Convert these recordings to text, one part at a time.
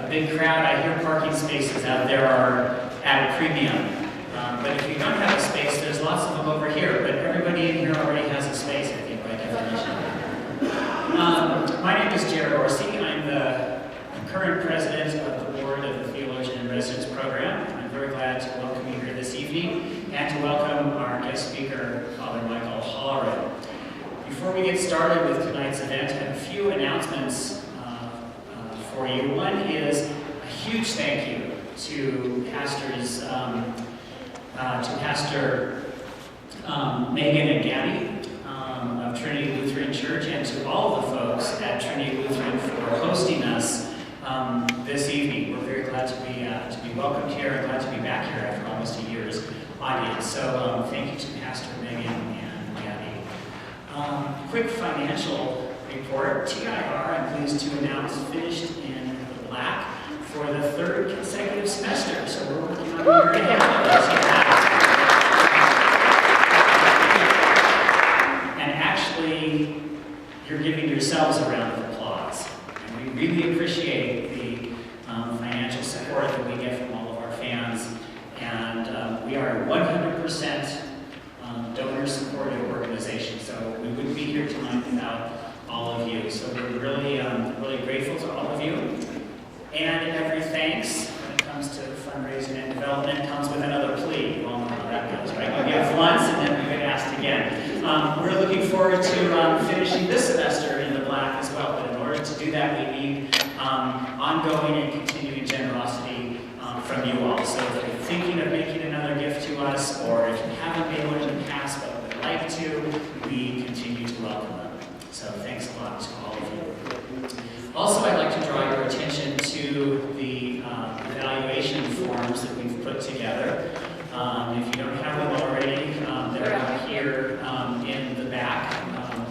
a big crowd. I hear parking spaces out there are at a premium. But if you don't have a space, there's lots of them over here. But everybody in here already has a space, I think, by definition. My name is Jared Orsi. I'm the current president of the board of the Theologian in Residence program. I'm very glad to welcome you here this evening and to welcome our guest speaker, Father Michael Holleran. Before we get started with tonight's event, I have a few announcements for you. One is a huge thank you to pastors, Pastor Megan and Gabby of Trinity Lutheran Church, and to all the folks at Trinity Lutheran for hosting us this evening. We're very glad to be welcomed here and glad to be back here after almost a year's audience. So thank you to Pastor Megan and Gabby. Quick financial report. TIR, I'm pleased to announce, finished in the black for the third consecutive semester. So we're working on a year and a half. And actually, you're giving yourselves a round of applause. And we really appreciate the financial support that we get from all of our fans. And we are 100% donor-supported organization. So we wouldn't be here tonight without all of you. So we're really, really grateful to all of you. And every thanks, when it comes to fundraising and development, comes with another plea. You all know how that goes, right? We give once and then we get asked again. We're looking forward to finishing this semester in the black as well. But in order to do that, we need ongoing and continuing generosity from you all. So if you're thinking of making another gift to us, or if you haven't been one in the past but would like to, we continue to welcome them. So thanks a lot to all of you. Also, I'd like to draw your attention to the evaluation forms that we've put together. If you don't have them already, they're out here in the back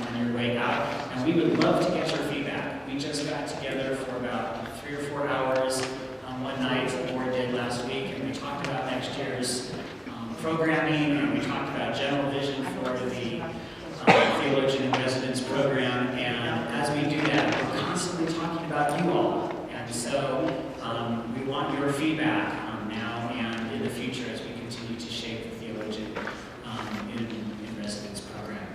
on your way out. And we would love to get your feedback. We just got together for about 3 or 4 hours one night, the board did last week, and we talked about next year's programming, and we talked about general vision for the Theologian in Residence program. And as we do that, we're constantly talking about you all. And so we want your feedback now and in the future as we continue to shape the Theologian in Residence program.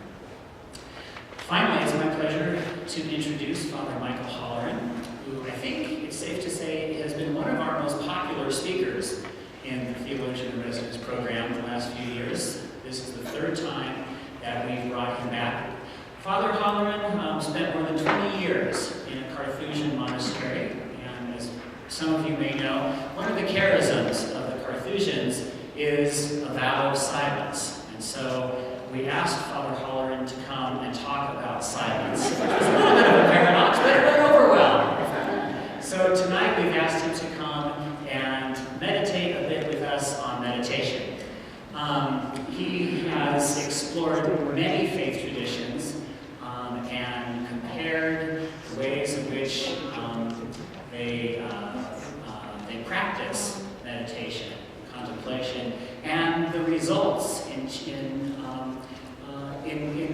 Finally, it's my pleasure to introduce Father Michael Holleran, who I think it's safe to say has been one of our most popular speakers in the Theologian in Residence program the last few years. This is the third time that we've brought him back. Father Holleran spent more than 20 years in a Carthusian monastery, and as some of you may know, one of the charisms of the Carthusians is a vow of silence. And so we asked Father Holleran to come and talk about silence, which was a little bit of a paradox, but it went over well. So tonight we've asked him to come and meditate a bit with us on meditation. He has explored many faith traditions and compared the ways in which they practice meditation, contemplation, and the results in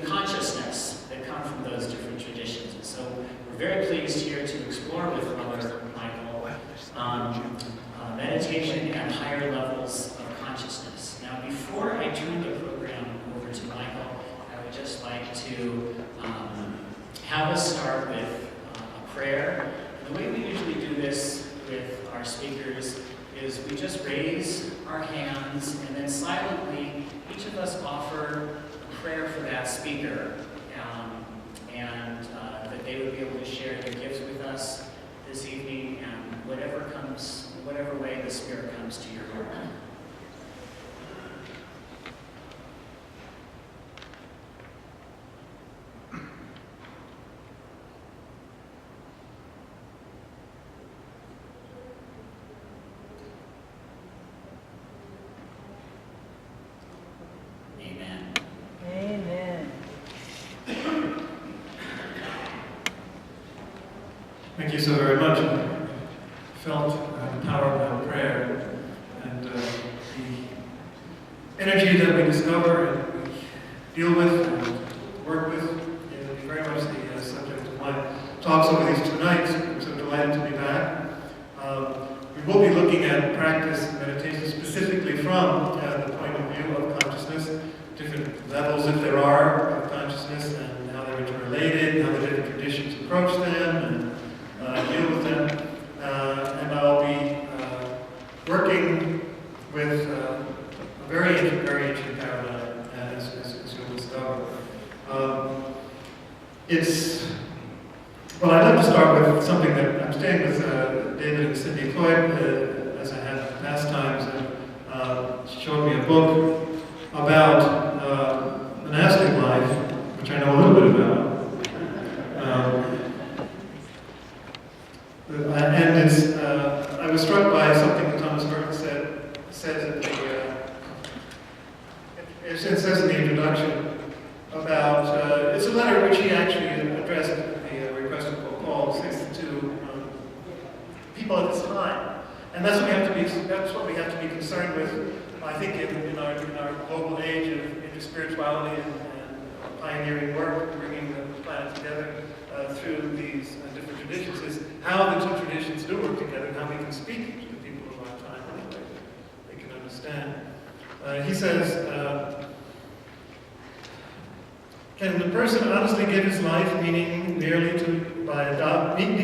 consciousness that come from those different traditions. And so we're very pleased here to explore with Father Michael meditation and higher levels of consciousness. Now, before I turn the program over to Michael, I would just like to have us start with a prayer. And the way we usually do this with our speakers is we just raise our hands and then silently each of us offer a prayer for that speaker, and that they would be able to share their gifts with us this evening, and whatever way the Spirit comes to your heart. Amen. Amen. Thank you so very much. I felt the power of that prayer and the energy that we discover and we deal with and work with is very much the subject of my talks over these 2 nights. I'm so delighted to be back. We will be looking at practice and meditation specifically from the point of view of consciousness, different levels, if there are, of consciousness, and how they're interrelated, how the different traditions approach them, and deal with them. And I'll be working with a very ancient paradigm, as you'll discover. Well, I'd like to start with something that I'm staying with David and Cindy Floyd, as I have in past times, and she showed me a book about monastic life, which I know a little bit about. And I was struck by something that Thomas Merton says it says in the introduction about, it's a letter which he actually addressed at the request of Pope Paul VI to people at this time. And that's what we have to be concerned with, I think, in our global age of interspirituality and pioneering work, bringing the planet together through these different traditions, is how the two traditions do work together and how we can speak to the people of our time in a way that they can understand. He says, can the person honestly give his life meaning merely by adopting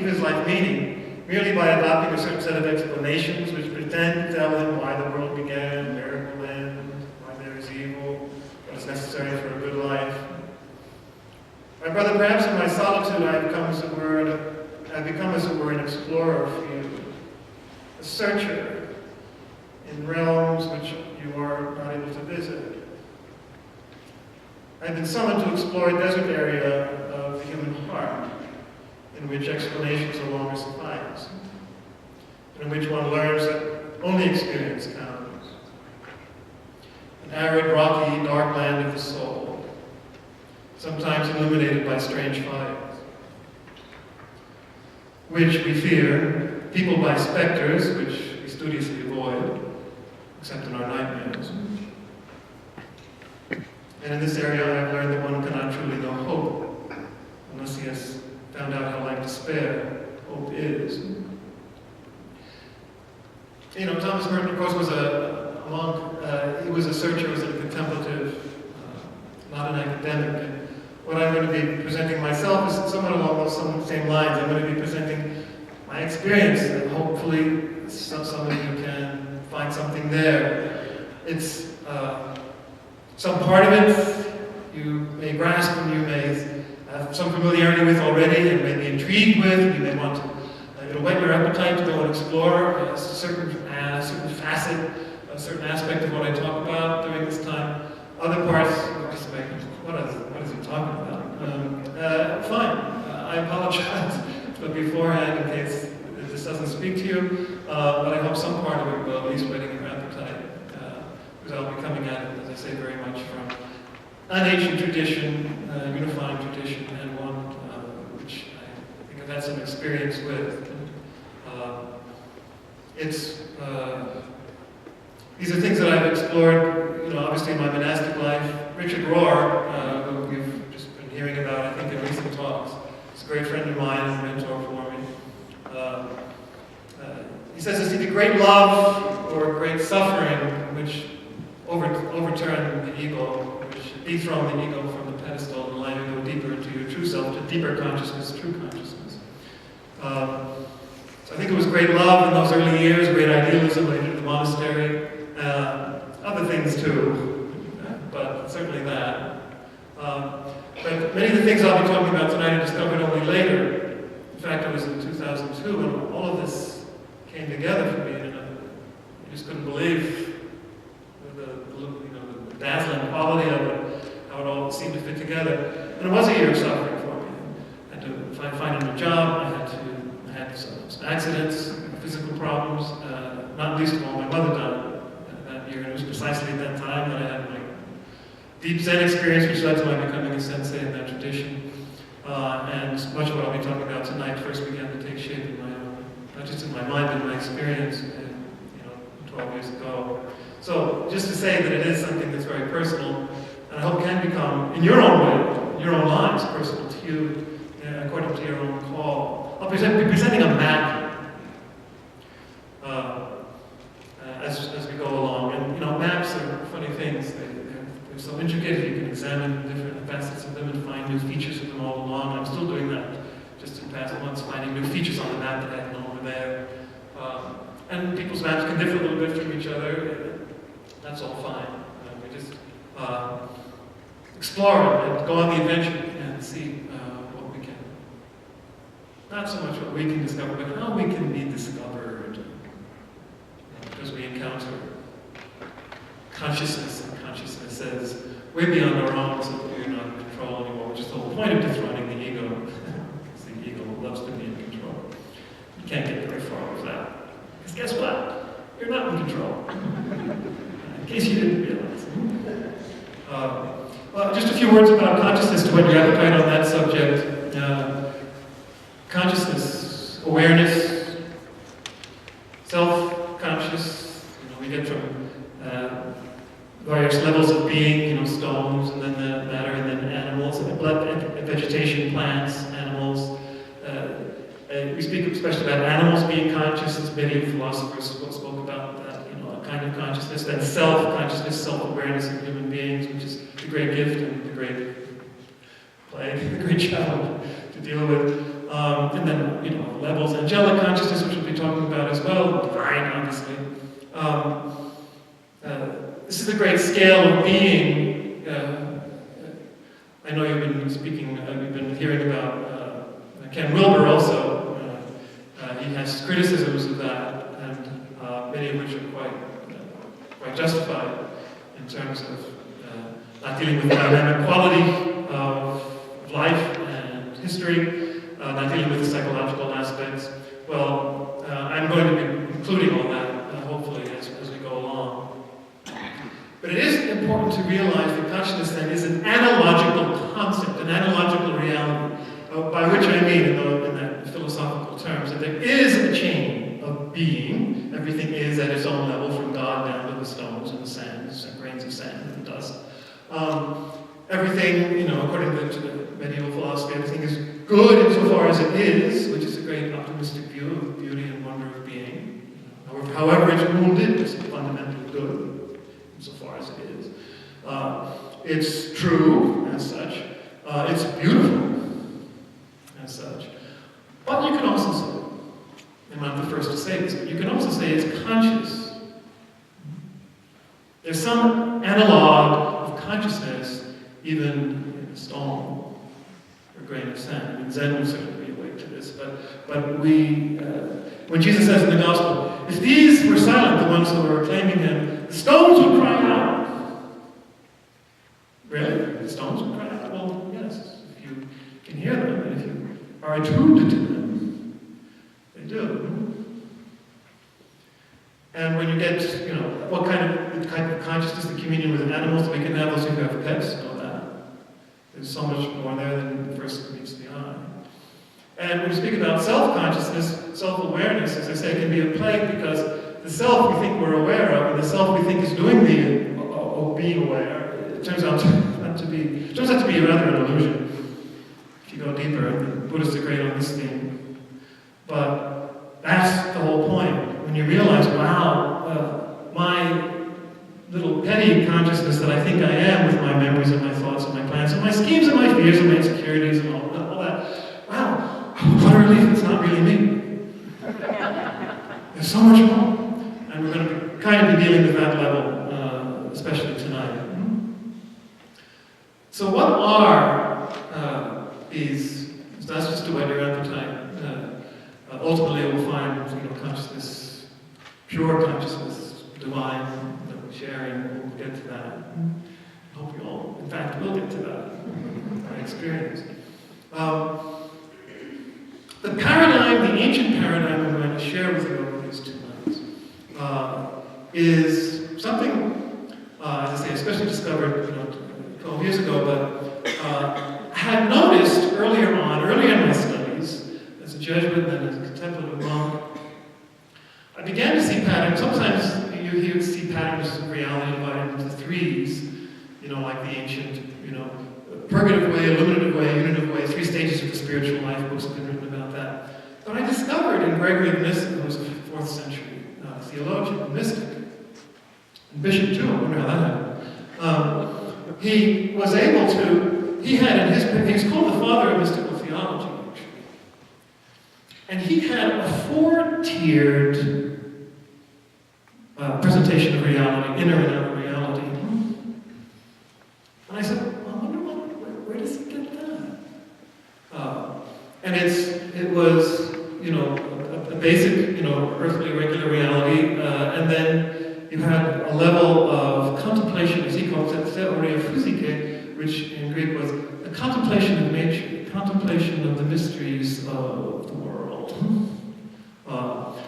a certain set of explanations which pretend to tell him why the world began, where it will end, why there is evil, what is necessary for a good life? My brother, perhaps in my solitude I have become, as it were, an explorer for you, a searcher in realms which you are not able to visit. I have been summoned to explore a desert area of the human heart, in which explanations no longer suffice, in which one learns that only experience counts. An arid, rocky, dark land of the soul, sometimes illuminated by strange fires, which we fear, peopled by specters, which we studiously avoid, except in our nightmares. And in this area I have learned that one cannot truly know hope, unless he has found out how like despair hope is. You know, Thomas Merton, of course, was a monk. He was a searcher, he was a contemplative, not an academic. And what I'm going to be presenting myself is somewhat along those same lines. I'm going to be presenting my experience, and hopefully some of you can find something there. It's some part of it you may grasp and you may have some familiarity with already and may be intrigued with. You may want to whet your appetite to go and explore a certain facet, a certain aspect of what I talk about during this time. Other parts, just like, what is he talking about? Fine. I apologize beforehand in case this doesn't speak to you, but I hope some part of it will at least whetting your appetite, because I'll be coming at it, as I say, very much from an ancient tradition, unifying tradition, and one which I think I've had some experience with. These are things that I've explored, obviously in my monastic life. Richard Rohr, who you've just been hearing about, I think, in recent talks, is a great friend of mine and a mentor for me. He says it's either great love or great suffering which overturn the ego, which dethrone the ego from the pedestal and allow you to go deeper into your true self, to deeper consciousness, true consciousness. So I think it was great love in those early years, great idealism when I did the monastery, other things too, but certainly that. But many of the things I'll be talking about tonight I discovered only later. In fact, it was in 2002 when all of this came together for me, and I just couldn't believe the dazzling quality of it, how it all seemed to fit together. And it was a year of suffering for me. I had to find a new job. I had some accidents, physical problems. Not least of all, my mother died that year. And it was precisely at that time that I had my deep Zen experience, which led to my becoming a sensei in that tradition. And much of what I'll be talking about tonight first began to take shape in my own, not just in my mind, but in my experience, 12 years ago. So just to say that it is something that's very personal, and I hope can become, in your own way, in your own lives, personal to you, according to your own call. I'll be presenting a map. people's maps can differ a little bit from each other. That's all fine. We just explore and go on the adventure and see what we can. Not so much what we can discover, but how we can be discovered. Because we encounter consciousness, and consciousness says, way beyond our own, so that we're not in control anymore, which is the whole point of dethroning the ego. Because the ego loves to be in control. You can't get very far with that. Because guess what? You're not in control. In case you didn't realize. Well, just a few words about consciousness to whet your appetite on that subject. Consciousness, awareness, self-conscious, we get from various levels of being, stones, and then the matter, and then animals, and vegetation, plants, animals. We speak especially about animals being conscious, as many philosophers spoke about that, a kind of consciousness, then self-consciousness, self-awareness of human beings, which is the great gift and the great plague, the great challenge to deal with. And then, levels, angelic consciousness, which we'll be talking about as well, divine, obviously. This is the great scale of being. I know you've been speaking, you've been hearing about Ken Wilber also. He has criticisms of that, and many of which are quite justified in terms of not dealing with the dynamic quality of life and history, not dealing with the psychological aspects. Well, I'm going to be including all that, hopefully, as we go along. But it is important to realize that consciousness then is an analogical concept, an analogical reality, by which I mean, in that philosophical terms, that there is a chain of being. Everything is at its own level, from God down to the stones and the sands, and grains of sand and the dust. Everything, according to the medieval philosophy, everything is good insofar as it is, which is a great optimistic view of the beauty and wonder of being. However it's wounded, it's fundamentally good insofar as it is. It's true as such. It's beautiful as such. But you can also say, and I'm not the first to say this, but you can also say it's conscious. There's some analog of consciousness even in stone or grain of sand. I mean, Zen will certainly be awake to this, but we, when Jesus says in the Gospel, if these were silent, the ones who were acclaiming him, the stones would cry out. Really? The stones would cry out? Well, yes, if you can hear them, and if you are attuned to them, they do. And when you get, what kind of consciousness, the communion with animals that we can have, those who have pets know that. There's so much more there than first meets the eye. And when we speak about self-consciousness, self-awareness, as I say, can be a plague because the self we think we're aware of, and the self we think is doing being aware, it turns out to be rather an illusion. If you go deeper, and the Buddhists are great on this theme. But that's the whole point. When you realize, wow, my little petty consciousness that I think I am with my memories and my thoughts and my plans and my schemes and my fears and my insecurities and all that. Wow, what a relief, it's not really me. There's so much more. And we're going to kind of be dealing with that level, especially tonight. So what are these, that's just to whet your appetite. Ultimately we'll find consciousness, pure consciousness, divine, sharing, we'll get to that. I hope you all, in fact, will get to that by experience. The paradigm, the ancient paradigm I'm going to share with you over these 2 months is something, as I say, especially discovered 12 years ago, but I had noticed early in my studies, as a Jesuit and then as a contemplative monk, I began to see patterns. Sometimes you see patterns of reality divided into threes, like the ancient, purgative way, illuminative way, unitive way, 3 stages of the spiritual life. Books have been written about that. But I discovered in Gregory of Nyssa, who was a 4th century theologian, a mystic, and bishop too, I wonder how that happened. He was able to, he was called the father of mystical theology, actually. And he had a 4-tiered representation of reality, inner and outer reality. And I said, well, I wonder where does he get that? And it was, you know, a basic, you know, earthly regular reality, and then you had a level of contemplation, as he calls it, theoria physike, which in Greek was a contemplation of nature, a contemplation of the mysteries of the world.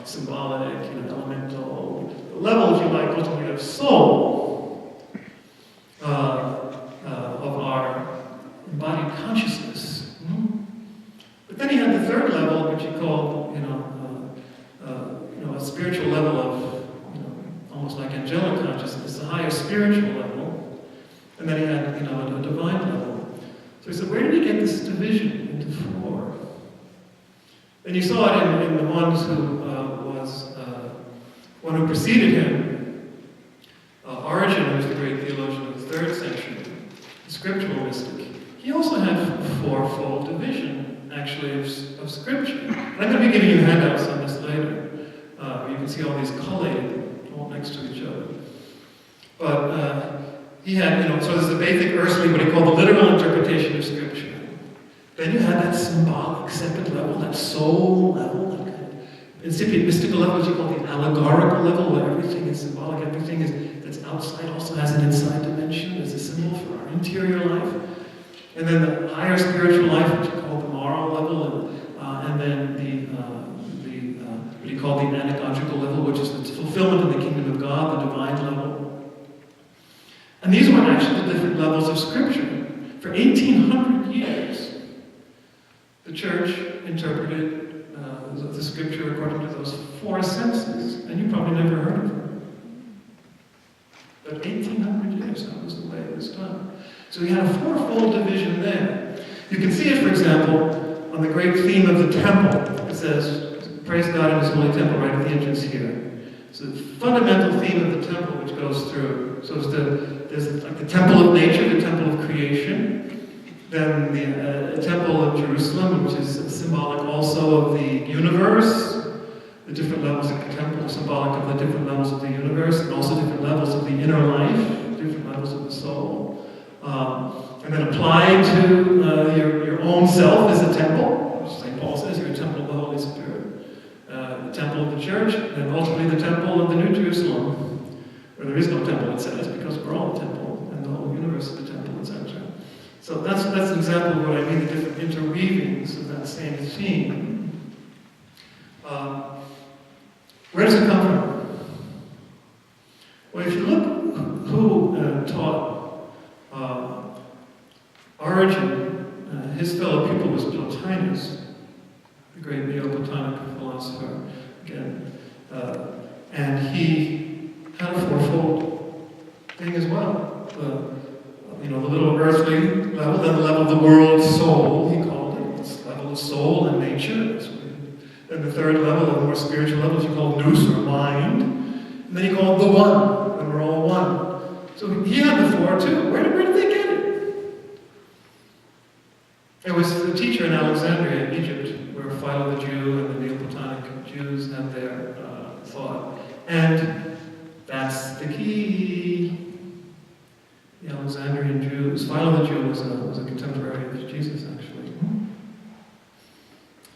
Symbolic, you know, elemental, the level, if you like, ultimately of soul, of our embodied consciousness. But then he had the third level, which he called, you know, a spiritual level of, you know, almost like angelic consciousness, a higher spiritual level. And then he had, you know, a divine level. So he said, where did he get this division into four? And you saw it in the ones who one who preceded him. Origen was the great theologian of the 3rd century, the scriptural mystic. He also had a fourfold division, actually, of scripture. And I'm going to be giving you handouts on this later. You can see all these collated all next to each other. But he had, you know, so there's the basic earthly, what he called the literal interpretation of scripture. Then you had that symbolic second level, that soul level, that kind of incipient mystical level, which you call the allegorical level, where everything is symbolic, everything that's outside also has an inside dimension as a symbol for our interior life. And then the higher spiritual life, which you call the moral level, and then what he called the anagogical level, which is the fulfillment of the kingdom of God, the divine level. And these were actually the different levels of scripture. For 1800 years, the church interpreted the scripture according to those four senses, and you probably never heard of them. But 1800 years, that was the way it was done. So we had a fourfold division there. You can see it, for example, on the great theme of the temple. It says, praise God in his holy temple, right at the entrance here. So the fundamental theme of the temple which goes through. So there's like the temple of nature, the temple of creation. Then the temple of Jerusalem, which is symbolic also of the universe. The different levels of the temple are symbolic of the different levels of the universe, and also different levels of the inner life, different levels of the soul. And then applied to your own self as a temple, which St. Paul says, you're a temple of the Holy Spirit. The temple of the church, and ultimately the temple of the New Jerusalem, where there is no temple, it says, because we're all a temple, and the whole universe is a temple, etc. So that's an example of what I mean, the different interweavings of that same theme. Where does it come from? Well, if you look who taught Origen, his fellow pupil was Plotinus, the great Neoplatonic philosopher, again. And he had a fourfold thing as well. The little earthly level, then the level of the world soul, he called it. This level of soul and nature. Then the third level, the more spiritual levels, he called nous, or mind. And then he called the one, and we're all one. So he had the four too. Where did they get it? It was the teacher in Alexandria, in Egypt, where Philo the Jew and the Neoplatonic Jews had their thought. And that's the key. The Alexandrian Jews. Philo the Jew was a contemporary of Jesus, actually.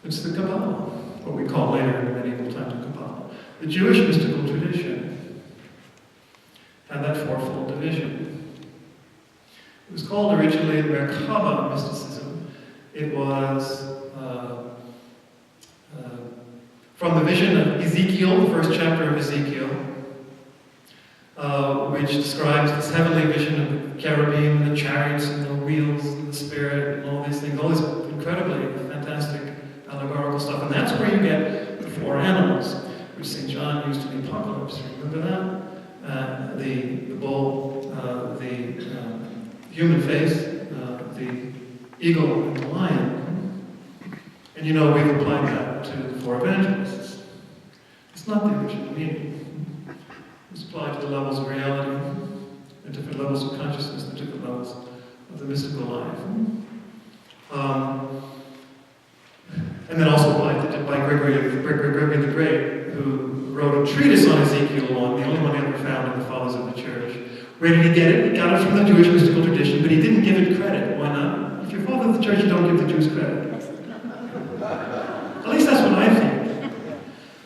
It's the Kabbalah, what we call later in medieval times the Kabbalah. The Jewish mystical tradition had that fourfold division. It was called originally Merkaba mysticism. It was from the vision of Ezekiel, the first chapter of Ezekiel, which describes this heavenly vision of the cherubim, and the chariots, and the wheels, and the spirit, and all these things, all this incredibly fantastic allegorical stuff. And that's where you get the four animals, which St. John used in the Apocalypse. Remember that? The bull, the human face, the eagle, and the lion. And we've applied that to the four evangelists. It's not the original meaning. It's applied to the levels of reality, the different levels of consciousness, the different levels of the mystical life. And then also applied by Gregory the Great, who wrote wrote a treatise on Ezekiel 1, the only one ever found in the Fathers of the Church. Where did he get it? He got it from the Jewish mystical tradition, but he didn't give it credit. Why not? If you're father of the church, you don't give the Jews credit. At least that's what I think.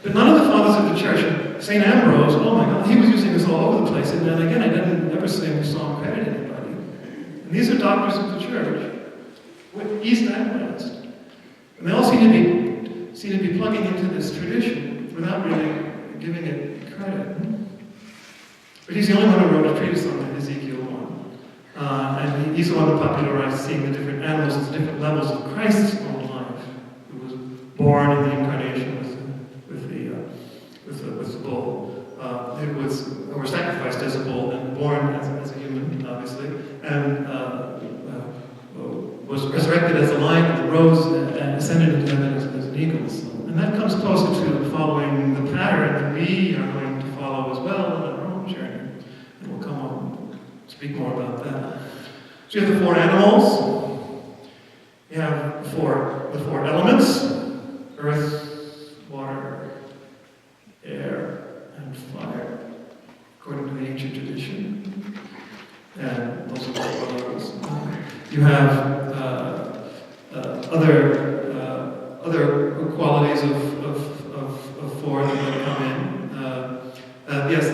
But none of the fathers of the church, St. Ambrose, oh my God, he was using this all over the place. And then again, I didn't ever say we saw him credit anybody. And these are doctors of the church, East and West. And they all seem to be plugging into this tradition without really giving it credit. But he's the only one who wrote a treatise on Ezekiel 1. And he's the one who popularized seeing the different animals as different levels of Christ's own life, who was born in the incarnation with the bull. Or sacrificed as a bull and born as a human, obviously, and was resurrected as a lion and rose and ascended into heaven as an eagle. And that comes closer to following the pattern that we are going to follow as well in our own journey. And we'll come on and speak more about that. So you have the four animals. You have the four elements: earth, water, air, and fire, according to the ancient tradition. And those are the four levels. You have other qualities of four that come in. Yes,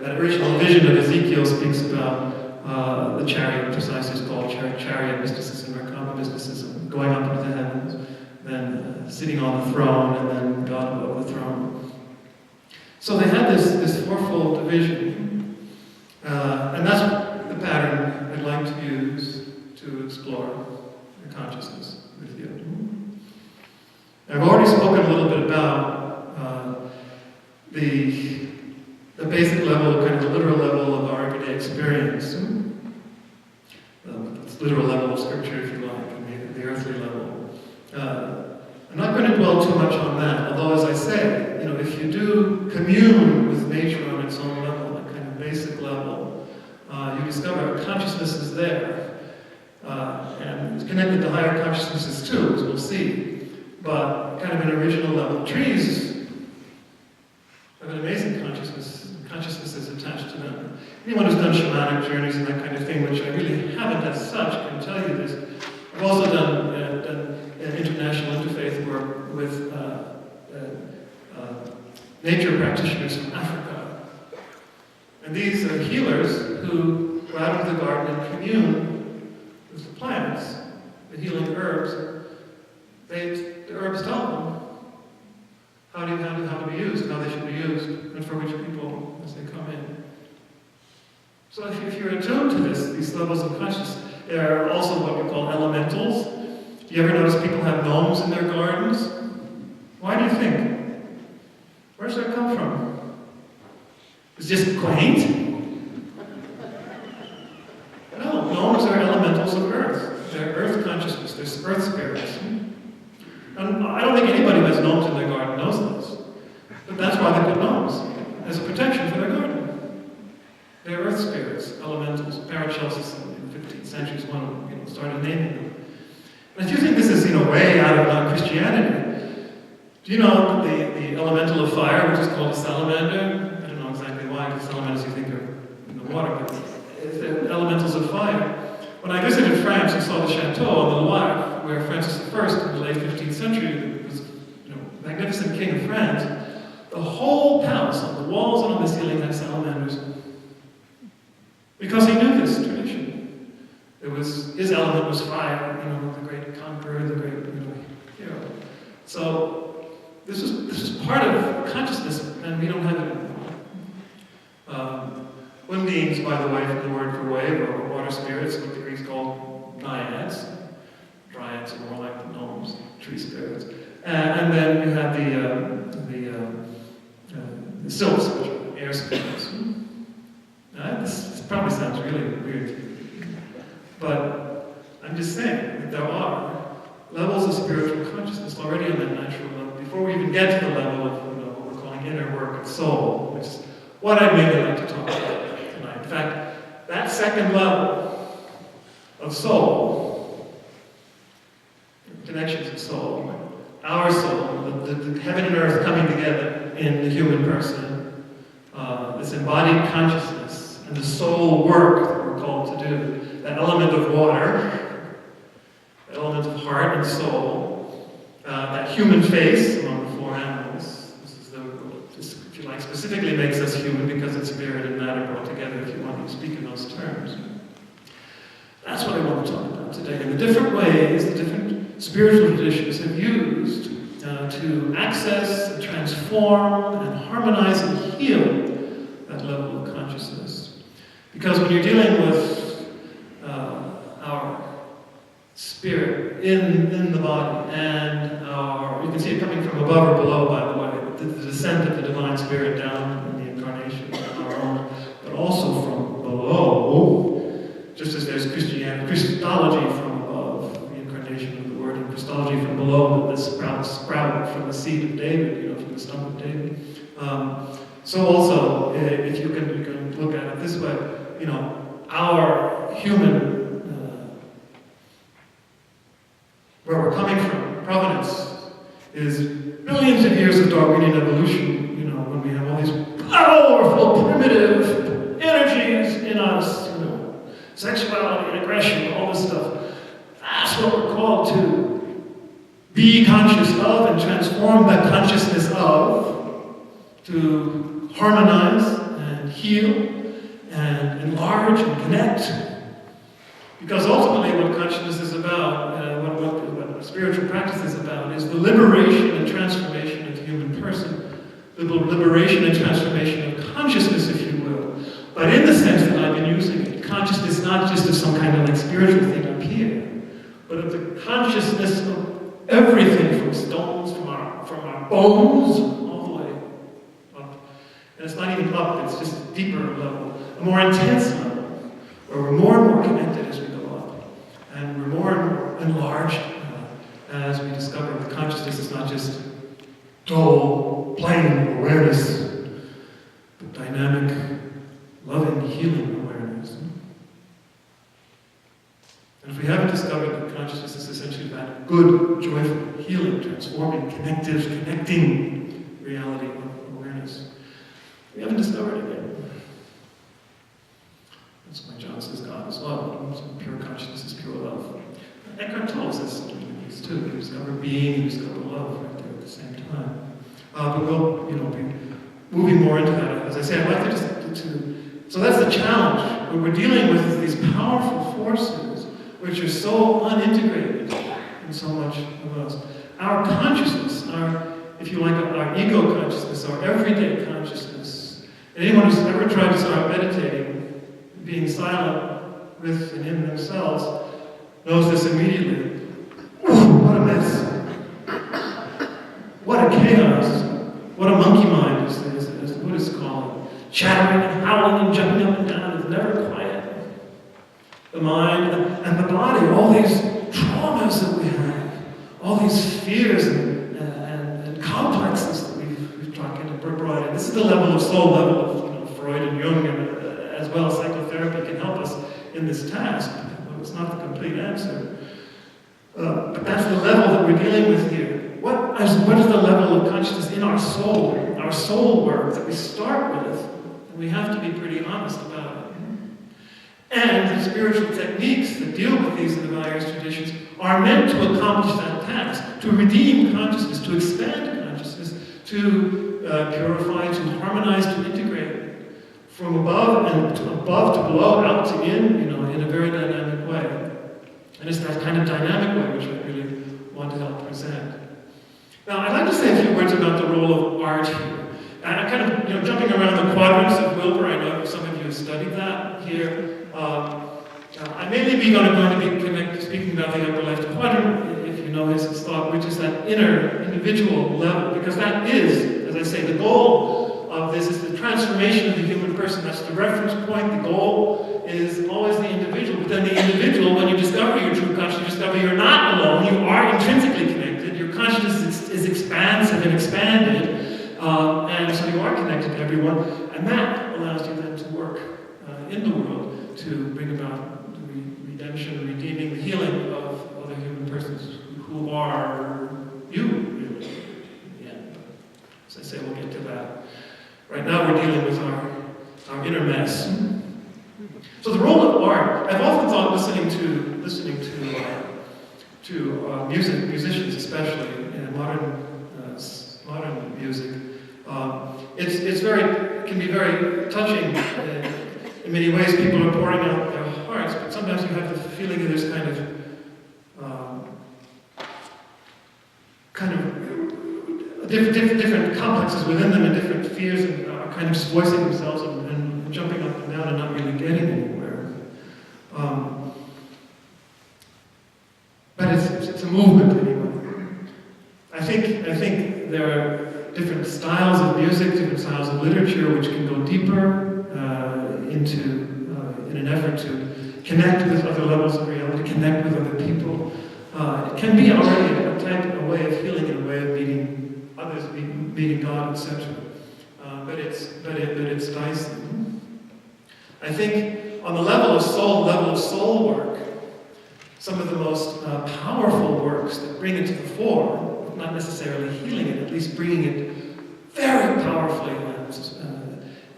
that original vision of Ezekiel speaks about the chariot, precisely is called chariot mysticism or common mysticism, going up into the heavens, then sitting on the throne, and then God above the throne. So they had this fourfold division, and that's the pattern I'd like to use to explore your consciousness with you. I've already spoken a little bit about the basic level, kind of the literal level of our everyday experience. It's literal level of scripture, if you like, and the earthly level. I'm not going to dwell too much on that, although, as I say, if you do commune with nature on its own level, that kind of basic level, you discover consciousness is there. And it's connected to higher consciousnesses too, as we'll see. But kind of an original level. Trees have an amazing consciousness. Consciousness is attached to them. Anyone who's done shamanic journeys and that kind of thing, which I really haven't as such, can tell you this. I've also done international interfaith work with nature practitioners from Africa. And these are healers who go out into the garden and commune with the plants, the healing herbs. The herbs tell them how to be used, how they should be used, and for which people as they come in. So if you're attuned to these levels of consciousness, there are also what we call elementals. Do you ever notice people have gnomes in their gardens? Why do you think? Where does that come from? It's just quaint? No, gnomes are elementals of earth. They're earth consciousness, they're earth spirits. And I don't think anybody who has gnomes in their garden knows this. But that's why they put gnomes, as a protection for their garden. They're earth spirits, elementals. Paracelsus in the 15th century is one who started naming them. And if you think this is way out of non-Christianity, do you know that the elemental of fire, which is called a salamander? I don't know exactly why, because salamanders you think are in the water, but it's the elementals of fire. When I visited France and saw the chateau on the Loire, where Francis I in the late 15th century was magnificent king of France, the whole palace, on the walls and on the ceiling, had salamanders. Because he knew this tradition. His element was fire, the great conqueror, the great hero. So this is part of consciousness, and we don't have it anymore. Wind beings, by the way, from the word for wave, or water spirits, what the Greeks call naiads. Dryads are more like the gnomes, tree spirits. And then you have the sylphs, which are air spirits. This probably sounds really weird to you. But I'm just saying that there are levels of spiritual consciousness already on that natural level, before we even get to the level of what we're calling inner work of soul, which is what I'd really like to talk about tonight. In fact, that second level of soul, connections of soul, our soul, the heaven and earth coming together in the human person, this embodied consciousness and the soul work that we're called to do, that element of water, that element of heart and soul, that human face among the four animals. This, if you like, specifically makes us human because it's spirit and matter brought together, if you want to speak in those terms. That's what I want to talk about today, and the different ways the different spiritual traditions have used to access, and transform, and harmonize and heal that level of consciousness. Because when you're dealing with our spirit in the body, and you can see it coming from above or below, by the way, the descent of the divine spirit down in the incarnation of our own, but also from below, just as there's Christology from above, the incarnation of the Word, and Christology from below, that the sprout from the seed of David, from the stump of David. So also, if you can look at it this way, our human, where we're coming from, provenance, is billions of years of Darwinian evolution, when we have all these powerful, primitive energies in us, sexuality, aggression, all this stuff. That's what we're called to be conscious of and transform that consciousness of, to harmonize and heal and enlarge and connect. Because ultimately what consciousness is about, what spiritual practice is about, is the liberation and transformation of the human person, the liberation and transformation of consciousness, if you will. But in the sense that I've been using it, consciousness not just of some kind of spiritual thing up here, but of the consciousness of everything, from stones, from our bones, all the way up. And it's not even up, it's just a deeper level, a more intense level, where we're more and more connected as we go up. And we're more and more enlarged as we discover that consciousness is not just dull, plain awareness, but dynamic, loving, healing awareness. And if we haven't discovered that consciousness is essentially that good, joyful, healing, transforming, connecting reality of awareness, we haven't discovered it yet. That's why John says God is love. So pure consciousness is pure love. Eckhart Tolle says something like this too. You discover being, you discover love right there at the same time. But we'll, be moving more into that. As I say, I'd like to so that's the challenge. What we're dealing with is these powerful forces which are so unintegrated in so much of us. Our consciousness, if you like, our ego consciousness, our everyday consciousness. Anyone who's ever tried to start meditating, being silent with and in themselves, knows this immediately. What a mess. What a chaos. What a monkey mind, as the Buddhists call it. Chattering and howling and jumping up and down, it's never quiet. The mind and the body, all these traumas that we have, all these fears and complexes that we've brought in. This is the level of soul level of Freud and Jung, and as well as psychotherapy can help us in this task. But it's not the complete answer. But that's the level that we're dealing with here. What is the level of consciousness in our soul work that we start with? And we have to be pretty honest about it. And the spiritual techniques that deal with these in the various traditions are meant to accomplish that task, to redeem consciousness, to expand consciousness, to purify, to harmonize, to integrate from above to below, out to in a very dynamic way. And it's that kind of dynamic way which I really want to help present. Now, I'd like to say a few words about the role of art here. And I'm kind of, jumping around the quadrants of Wilbur. I know some of you have studied that here. I mainly going to be speaking about the upper left quadrant, if you know his thought, which is that inner individual level, because that is, as I say, the goal of this is the transformation of the human person. That's the reference point. The goal is always the individual. But then the individual, when you discover your true consciousness, you discover you're not alone. You are intrinsically connected. Your consciousness is expansive and expanded. And so you are connected to everyone. And that allows you then to work in the world to bring about the redemption, redeeming, the healing of other human persons who are you, really, in the end. As I say, we'll get to that. Right now we're dealing with our a mess. So the role of art, I've often thought listening to musicians especially, modern music, it can be very touching. In many ways, people are pouring out their hearts, but sometimes you have the feeling that there's kind of different complexes within them and different fears and are kind of voicing themselves and jumping up and down and not really getting anywhere. But it's a movement anyway. I think there are different styles of music, different styles of literature which can go deeper in an effort to connect with other levels of reality, connect with other people. It can be already a way of healing and a way of meeting others, meeting God, etc. But it's dicey. I think on the level of soul work, some of the most powerful works that bring it to the fore, not necessarily healing it, at least bringing it very powerfully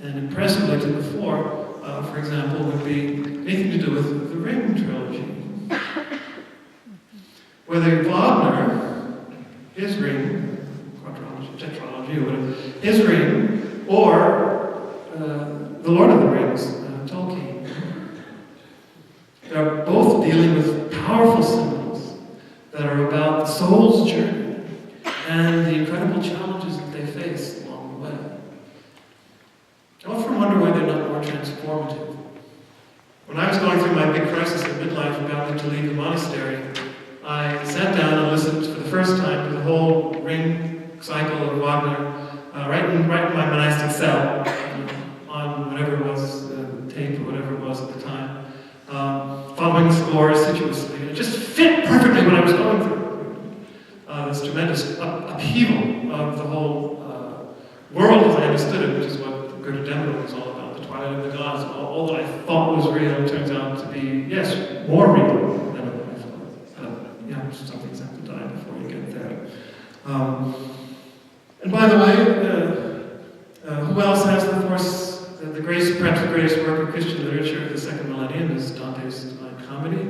and impressively to the fore, for example, would be anything to do with the Ring trilogy. Whether Wagner, his Ring, quadrilogy, tetralogy, or whatever, his Ring, or the Lord of the Rings, Tolkien, they're both dealing with powerful symbols that are about the soul's journey and the incredible challenges that they face along the way. I often wonder why they're not more transformative. When I was going through my big crisis in midlife about to leave the monastery, I sat down and listened for the first time to the whole Ring cycle of Wagner, right in my monastic cell, on whatever it was, tape or whatever it was at the time, following the score assiduously. And it just fit perfectly what I was going through. This tremendous upheaval of the whole world as I understood it, which is what Goethe Demo was all about, the twilight of the gods. All that I thought was real turns out to be, yes, more real than what I thought. Some things have to die before you get there. And by the way, who else has the force, perhaps the greatest work of Christian literature of the second millennium is Dante's Divine Comedy.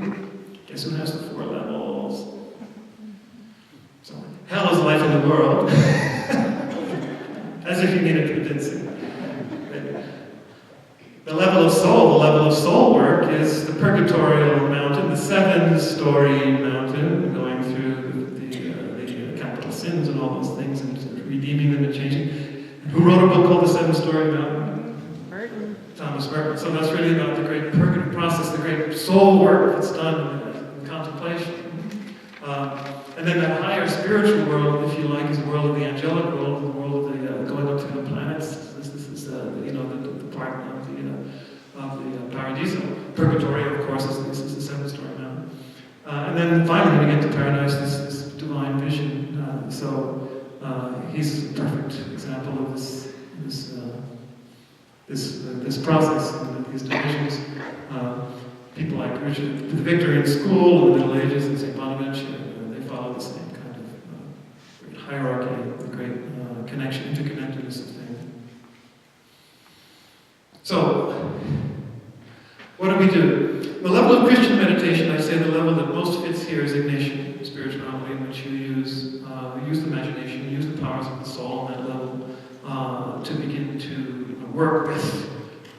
Guess who has the 4 levels? So, hell is life in the world. As if you needed convincing. The level of soul work is the purgatorial mountain, the 7-story mountain, going through the capital sins and all those things, and redeeming them and changing. And who wrote a book called The 7-Story Mountain? Merton. Thomas Merton. So that's really about the great purgative process, the great soul work that's done in contemplation. And then that higher spiritual world, if you like, is the world of the angelic world, the world of the going up through the planets. This is the part of the Paradiso. Purgatory, of course, is the 7-story mountain. And then finally, when we get to paradise, this divine vision. So he's a perfect example of this process and these divisions. People like Richard the Victor in school in the Middle Ages and St. Bonaventure, they follow the same kind of great hierarchy, the great interconnectedness of things. So, what do we do? The level of Christian meditation, I say the level that most fits here is Ignatian spirituality, in which you use the imagination, use the powers of the soul on that level to begin to work with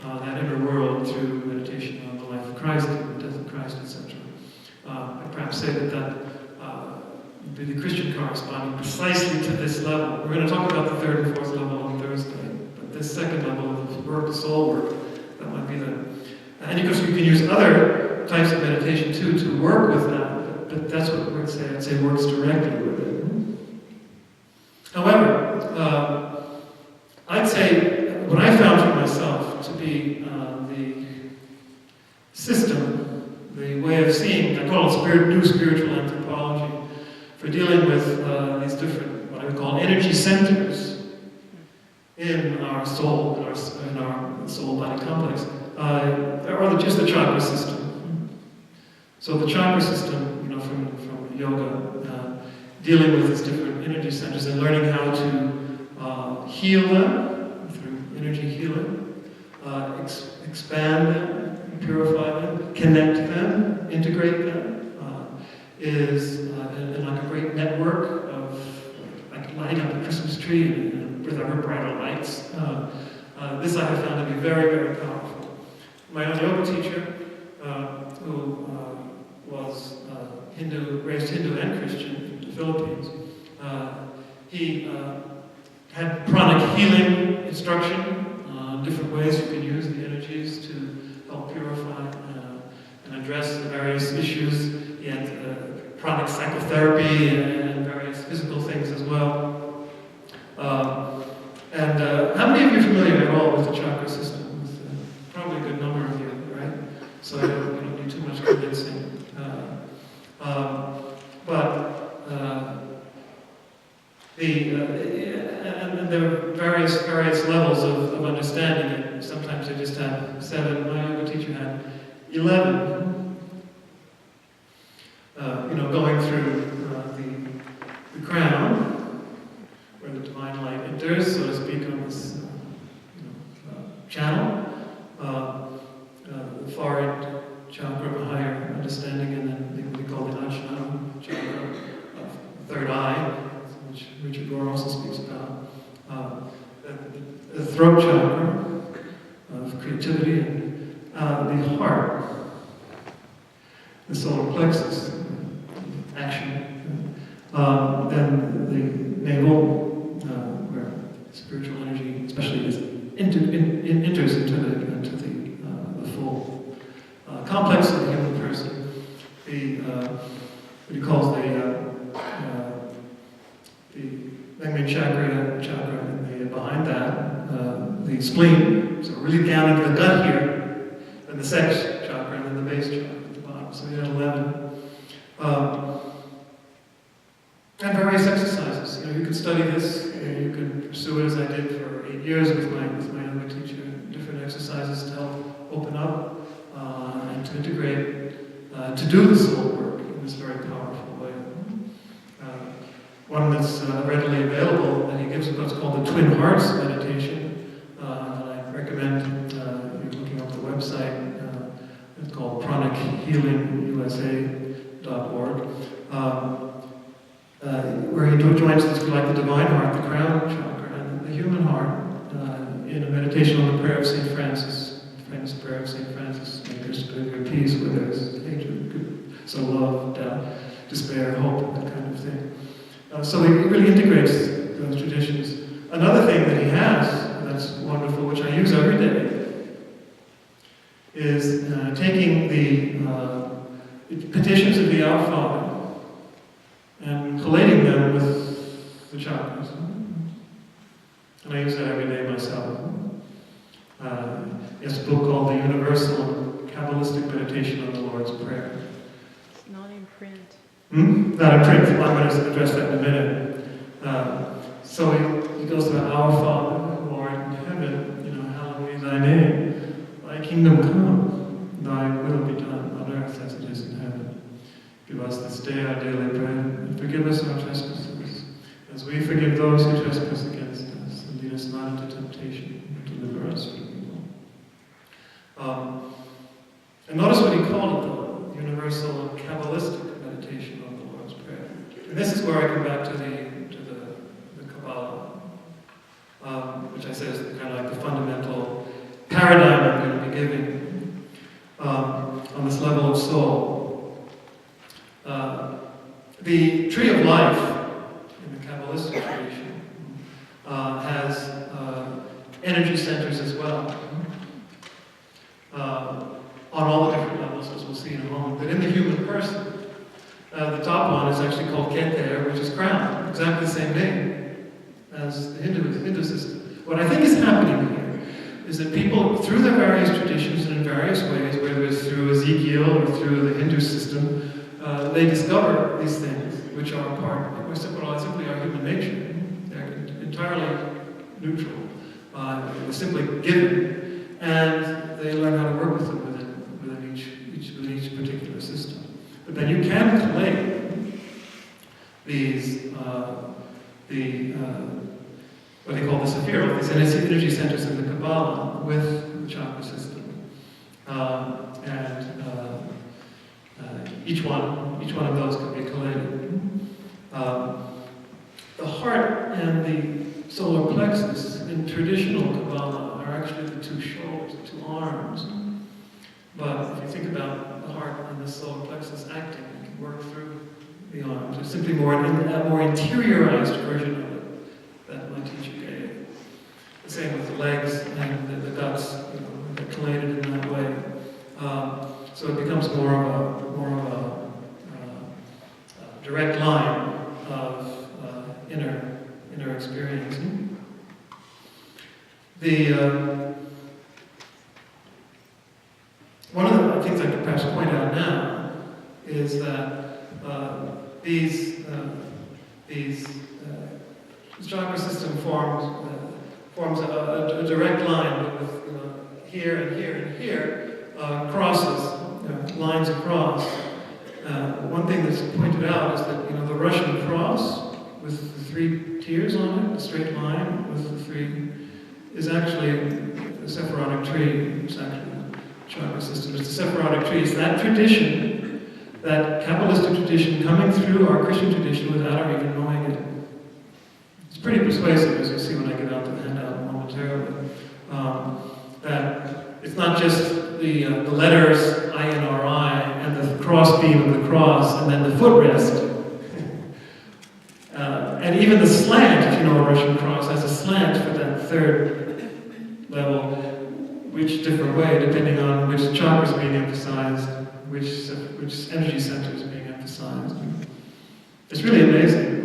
that inner world through meditation on the life of Christ, and the death of Christ, etc. I'd perhaps say that would be the Christian corresponding precisely to this level. We're going to talk about the 3rd and 4th level on Thursday, but this second level of work, the soul work, that might be the... And of course, you can use other types of meditation too to work with that, but that's what I'd say works directly with it. However, I'd say what I found for myself to be the system, the way of seeing, I call it new spiritual anthropology, for dealing with these different, what I would call energy centers in our soul, in our soul-body complex, or just the chakra system. So the chakra system, from yoga, dealing with these different energy centers and learning how to heal them through energy healing, expand them, purify them, connect them, integrate them, is like a great network of like lighting up a Christmas tree with ever brighter lights. This I have found to be very, very powerful. My own yoga teacher, who was raised Hindu and Christian in the Philippines, he had pranic healing instruction, different ways you can use the energies to help purify and address the various issues. He had pranic psychotherapy and various physical things as well. How many of you are familiar at all with the chakra system? Probably a good number of you, right? So you don't need too much convincing. And there are various levels of understanding it. Sometimes they just have 7. My yoga teacher had 11. Going through the crown, where the divine light enters, so to speak, on this channel. The forehead chakra of a higher understanding, and then what we call the Ajna chakra, third eye, which Richard Gore also speaks about. The throat chakra of creativity, and the heart, the solar plexus, action. Then the navel, where spiritual energy, especially enters into the full complex of the human person. What he calls the main chakra, and behind that, the spleen, so really down into the gut here, and the sex chakra, and then the base chakra at the bottom. So we have 11. And various exercises. You can study this, you can pursue it as I did for 8 years with my yoga teacher. Different exercises to help open up and to integrate, to do the soul work in this very powerful way. One that's readily available, and he gives what's called the Twin Hearts meditation. I recommend you looking up the website. It's called pranichealingusa.org. Where he joins this, like the divine heart, the crown chakra, and the human heart, in a meditation on the prayer of St. Francis, the famous prayer of St. Francis, may Christ give your peace where there is hatred, so love, doubt, despair, hope, that kind of thing. So he really integrates those traditions. Another thing that he has, that's wonderful, which I use every day, is taking the petitions of the Our Father and collating them with the chakras. And I use that every day myself. It's a book called The Universal Kabbalistic Meditation on the Lord's Prayer. It's not in print. Not in print. I'm going to address that in a minute. So he goes to Our Father, who art in heaven, hallowed be thy name. Thy kingdom come, thy will be done on earth as it is in heaven. Give us this day our daily bread, and forgive us our trespasses, as we forgive those who trespass against us. And lead us not into temptation, but deliver us from evil. And notice what he called it, the universal and Kabbalistic meditation on the Lord's Prayer. And this is where I come back to the Kabbalah, which I say is kind of like the fundamental paradigm I'm going to be giving on this level of soul. The tree of life in the Kabbalistic tradition has energy centers as well, on all the different levels, as we'll see in a moment. But in the human person, the top one is actually called Keter, which is crown, exactly the same name as the Hindu system. What I think is happening here is that people, through their various traditions and in various ways, whether it's through Ezekiel or through the Hindu system, they discover these things, which are part, or simply our human nature. They're entirely neutral. They're simply given, and they learn how to work with them within each particular system. But then you can collate these, what they call the sephirot, these energy centers in the Kabbalah, with the chakra system. Each one of those can be collated. The heart and the solar plexus in traditional Kabbalah are actually the two shoulders, the two arms. But if you think about the heart and the solar plexus acting, it can work through the arms. It's simply a more interiorized version of it that my teacher gave. The same with the legs and the guts, they're collated in that way. So it becomes more of a direct line of inner experience. One of the things I could perhaps point out now is that this chakra system forms a direct line with here and here and here, crosses, lines across. One thing that's pointed out is that the Russian cross with the 3 tiers on it, the straight line with the 3, is actually a Sephirotic tree. It's actually a chakra system. It's a Sephirotic tree. It's that tradition, that Kabbalistic tradition coming through our Christian tradition without our even knowing it. It's pretty persuasive, as you'll see when I get out the handout momentarily. That it's not just the letters I-N-R-I and the cross beam of the cross and then the footrest. And even the slant, if you know a Russian cross, has a slant for that 3rd level, which different way depending on which chakra is being emphasized, which energy center is being emphasized. It's really amazing.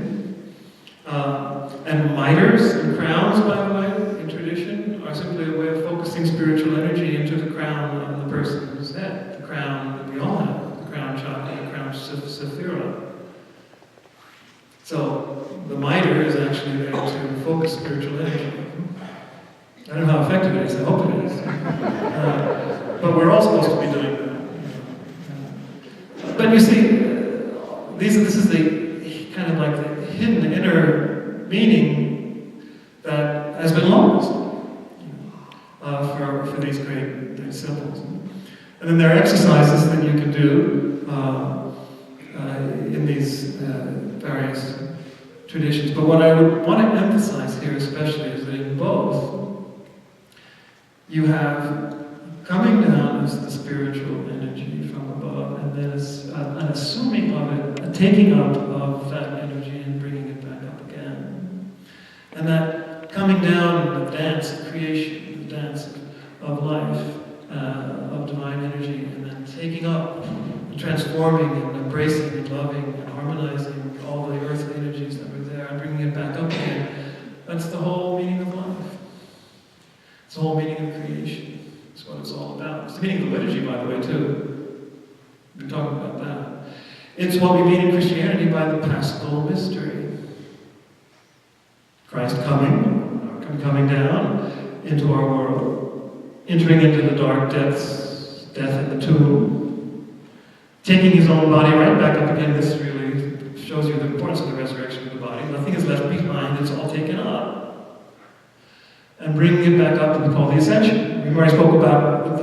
And miters and crowns, by the way, in tradition, are simply a way of focusing spiritual energy into the crown of the person's head. The crown that we all have, the crown chakra, the crown sephira. So the mitre is actually there to focus spiritual energy. I don't know how effective it is, I hope it is. But we're all supposed to be doing that. But you see, this is the kind of like the hidden inner meaning that has been lost for these great symbols. And then there are exercises that you can do in these various traditions. But what I would want to emphasize here especially is that in both, you have coming down as the spiritual energy from above, and then an assuming of it, a taking up of that energy and bringing it back up again. And that coming down, the dance of creation, the dance of life, of divine energy, and then taking up, transforming and embracing and loving and harmonizing all the earthly energies that were there and bringing it back up again. That's the whole meaning of life. It's the whole meaning of creation. It's what it's all about. It's the meaning of the liturgy, by the way, too. We're talking about that. It's what we mean in Christianity by the Paschal mystery. Christ coming down into our world, entering into the dark depths, death in the tomb, taking his own body right back up again. This really shows you the importance of the resurrection of the body. Nothing is left behind, it's all taken up. And bringing it back up to be called the ascension. We already spoke about the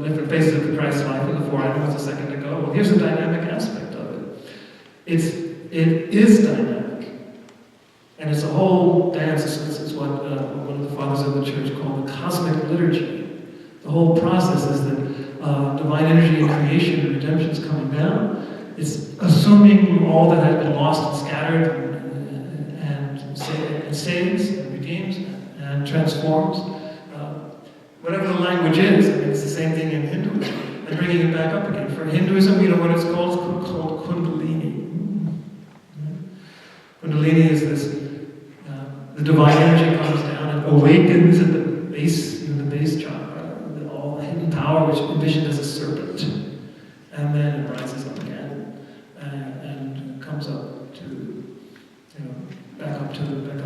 different phases of the Christ life in the 4 animals a second ago. Well, here's the dynamic aspect of it. It is dynamic. And it's a whole dance. It's what one of the fathers of the church called the cosmic liturgy. The whole process is that divine energy and creation and redemption is coming down. It's assuming all that has been lost and scattered and saves and redeems and transforms. Whatever the language is, I mean, it's the same thing in Hinduism. And bringing it back up again. For Hinduism, you know what it's called? It's called Kundalini. Kundalini is this, the divine energy comes down and awakens at the base chakra, all the hidden power which envisioned as a serpent. And then it rises up again and comes up to, back up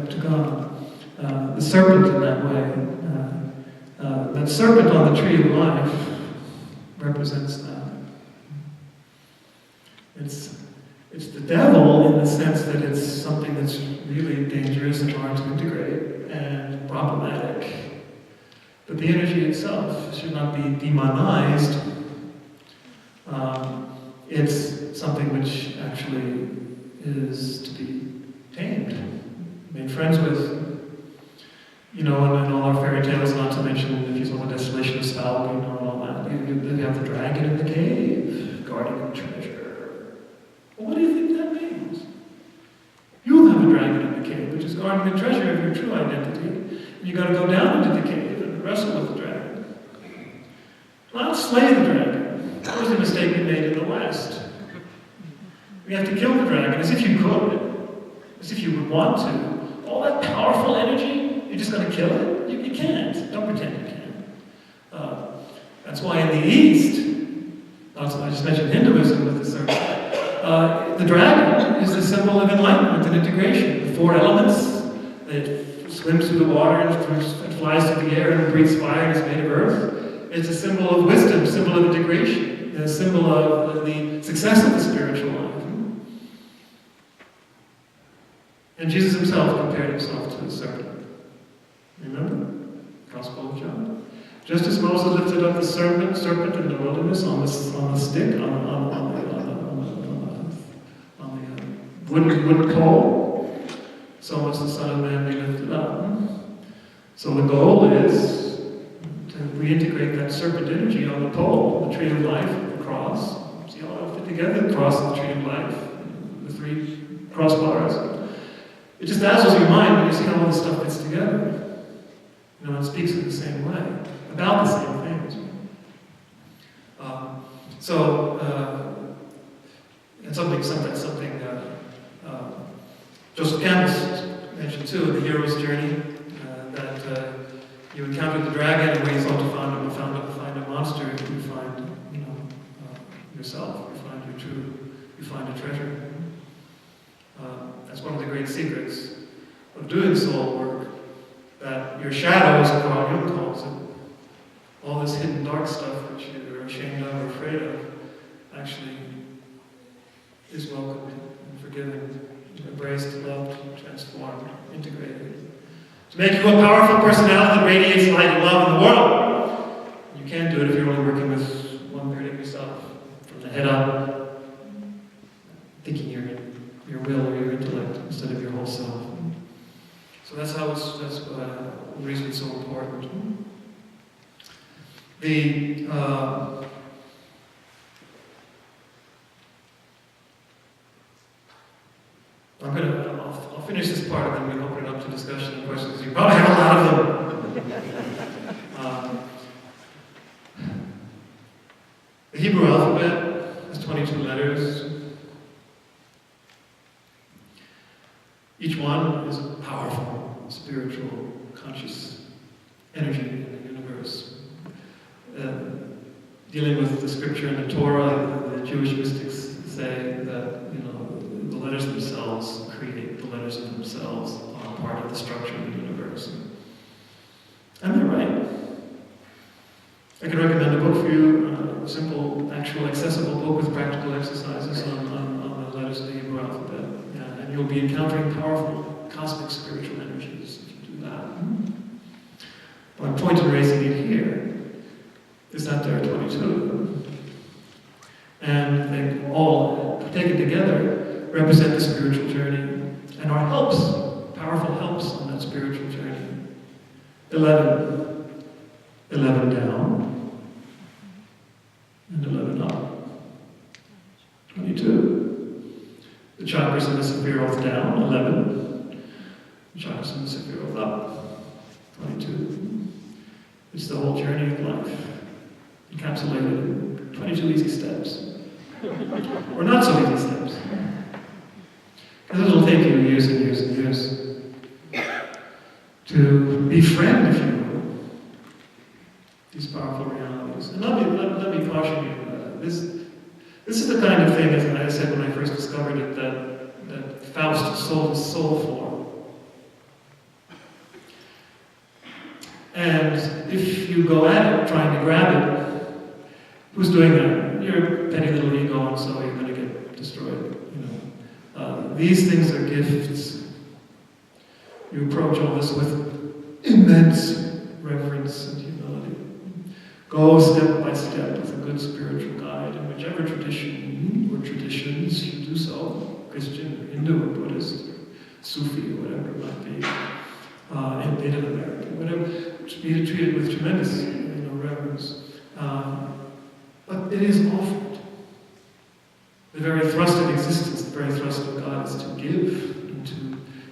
to God. The serpent in that way, that serpent on the tree of life represents that. It's the devil in the sense that it's something that's really dangerous and hard to integrate and problematic. But the energy itself should not be demonized. It's something which actually is to be tamed, made friends with. You know, and all our fairy tales, not to mention, if you saw the Desolation of Spell, you know, and all that, you have the dragon in the cave, guarding the treasure. Well, what do you think that means? You have a dragon in the cave, which is guarding the treasure of your true identity, and you got to go down into the cave and wrestle with the dragon. Not slay the dragon. That was the mistake we made in the West. We have to kill the dragon as if you could, as if you would want to. All that powerful energy, you're just going to kill it? You can't. Don't pretend you can. That's why in the East, I just mentioned Hinduism with the serpent. The dragon is the symbol of enlightenment and integration. The 4 elements, it swims through the water and flies through the air and breathes fire and is made of earth. It's a symbol of wisdom, symbol of integration, a symbol of the success of the spiritual life. And Jesus himself compared himself to the serpent. Remember? Gospel of John. Just as Moses lifted up the serpent in the wilderness on the stick, on the wooden pole, so must the Son of Man be lifted up. So the goal is to reintegrate that serpent energy on the pole, the tree of life, the cross. See how they fit together? The cross and the tree of life, the 3 crossbars. It just dazzles your mind when you see how all this stuff fits together. You know, it speaks in the same way, about the same things. And something Joseph Campbell mentioned too in the hero's journey, that you encounter the dragon, and when you thought to find a monster, you find, yourself. You find a treasure. That's one of the great secrets of doing soul work. That your shadow, as Carl Jung calls it, all this hidden dark stuff which you're ashamed of or afraid of, actually is welcomed and forgiven, embraced, loved, transformed, integrated. To make you a powerful personality that radiates light and love in the world. You can't do it if you're only working with one part of yourself, from the head up, thinking your will or your intellect instead of your whole self. So that's the reason it's so important. I'll finish this part and then we'll open it up to discussion and questions. You probably have a lot of them. The Hebrew alphabet has 22 letters. Each one is a powerful, spiritual, conscious energy in the universe. Dealing with the scripture and the Torah, the Jewish mystics say that, the letters themselves create the letters of themselves, are part of the structure of the universe. And they're right. I can recommend a book for you, a simple, actual, accessible book with practical exercises on the letters of the Hebrew alphabet. And you'll be encountering powerful cosmic spiritual energies if you do that. My point in raising it here is that there are 22 of them. And they all, taken together, represent the spiritual journey and are helps, powerful helps on that spiritual journey. 11 down, and 11 up. 22. The chakras in the Sephiroth down, 11. The chakras in the Sephiroth up, 22. It's the whole journey of life, encapsulated in 22 easy steps. Or not so easy steps. Because it'll take you years and years and years to befriend, if you will, these powerful realities. And let me caution you, this is the kind of thing, as I said when I first discovered it, that Faust sold his soul for. And if you go at it trying to grab it, who's doing that? Your petty little ego, and so you're going to get destroyed. These things are gifts. You approach all this with immense reverence and humility. Go step by step with a good spiritual guide in whichever tradition or traditions you do so, Christian or Hindu or Buddhist or Sufi or whatever it might be, in Native American, whatever, be treated with tremendous reverence. But it is offered. The very thrust of existence, the very thrust of God is to give, and to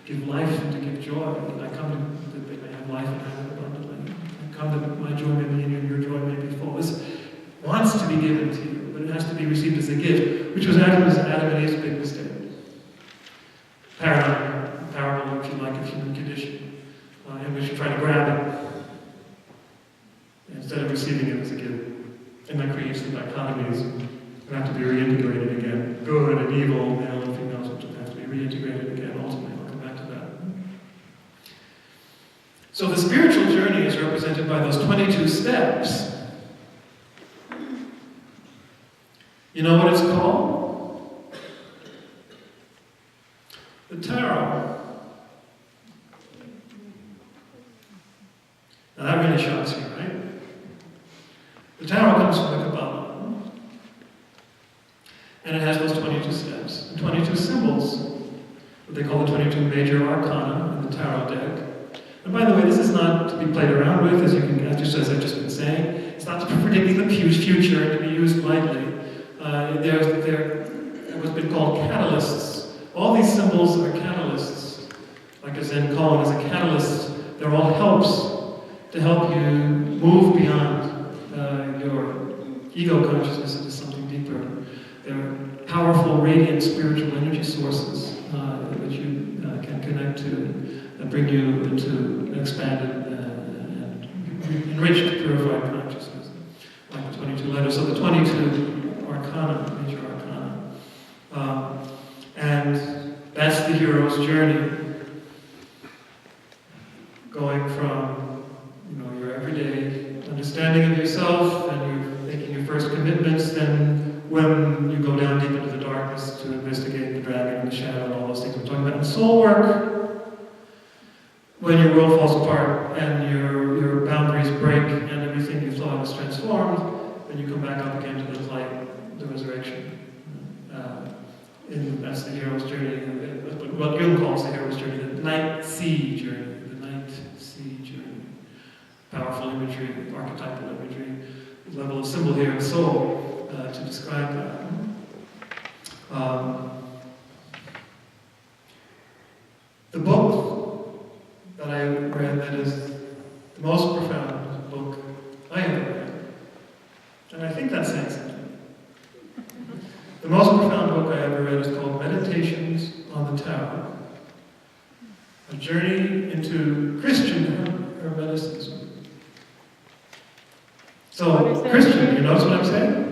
give life and to give joy. I come to that they may have life and have it abundantly. I come that my joy may be in you and your joy may be full. This wants to be given to you, but it has to be received as a gift, which was Adam and Eve's big mistake. Parable, if you like, of human condition, in which you try to grab it instead of receiving it as a gift. And that creates the dichotomies that have to be reintegrated again. Good and evil, male and females, which have to be reintegrated again. Ultimately, I'll come back to that. So the spiritual journey is represented by those 22 steps. You know what it's called? The Tarot. Now that really shocks you, right? The Tarot comes from the Kabbalah. And it has those 22 steps, and 22 symbols, what they call the 22 major arcana in the Tarot deck. And by the way, this is not to be played around with, as I've just been saying. It's not to be predicting the future and to be used lightly. They're what's been called catalysts. All these symbols are catalysts. Like a Zen koan is a catalyst. They're all helps to help you move beyond your ego consciousness into something deeper. They're powerful, radiant spiritual energy sources which you can connect to and bring you into an expanded and enriched, purified consciousness, like the 22 letters. So the 22 arcana, major arcana. And that's the hero's journey, going from your everyday understanding of yourself and you're making your first commitments, then when you go down deep into the darkness to investigate the dragon and the shadow and all those things we're talking about in soul work, when your world falls apart and your boundaries break and everything you thought was transformed, then you come back up again to the light, the resurrection. And that's the hero's journey. What Jung calls the hero's journey, the night sea journey, the night sea journey. Powerful imagery, archetypal imagery, level of symbol here in soul to describe that. The book that I read that is the most profound book I ever read, and I think that's saying something. The most profound book I ever read is called Meditations on the Tarot, a journey into Christian Hermeticism. So, Christian, you notice what I'm saying?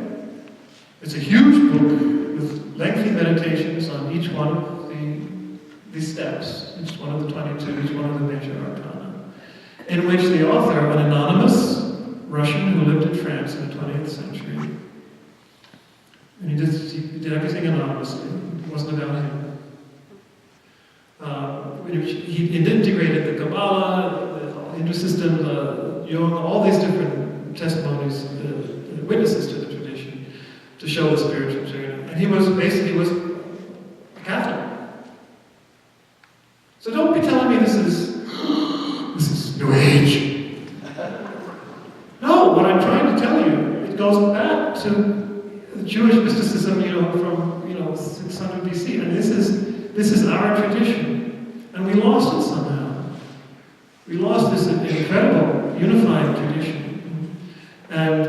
It's a huge book with lengthy meditations on each one of these steps, each one of the 22, each one of the major arcana, in which the author, an anonymous Russian who lived in France in the 20th century, and he did everything anonymously. It wasn't about him. He integrated the Kabbalah, the Hindu system, Jung, all these different testimonies, witnesses to the tradition, to show the spiritual journey. And he was a Catholic. So don't be telling me this is New Age. No, what I'm trying to tell you, it goes back to Jewish mysticism, from 600 BC, and this is our tradition, and we lost it somehow. We lost this incredible unified tradition, and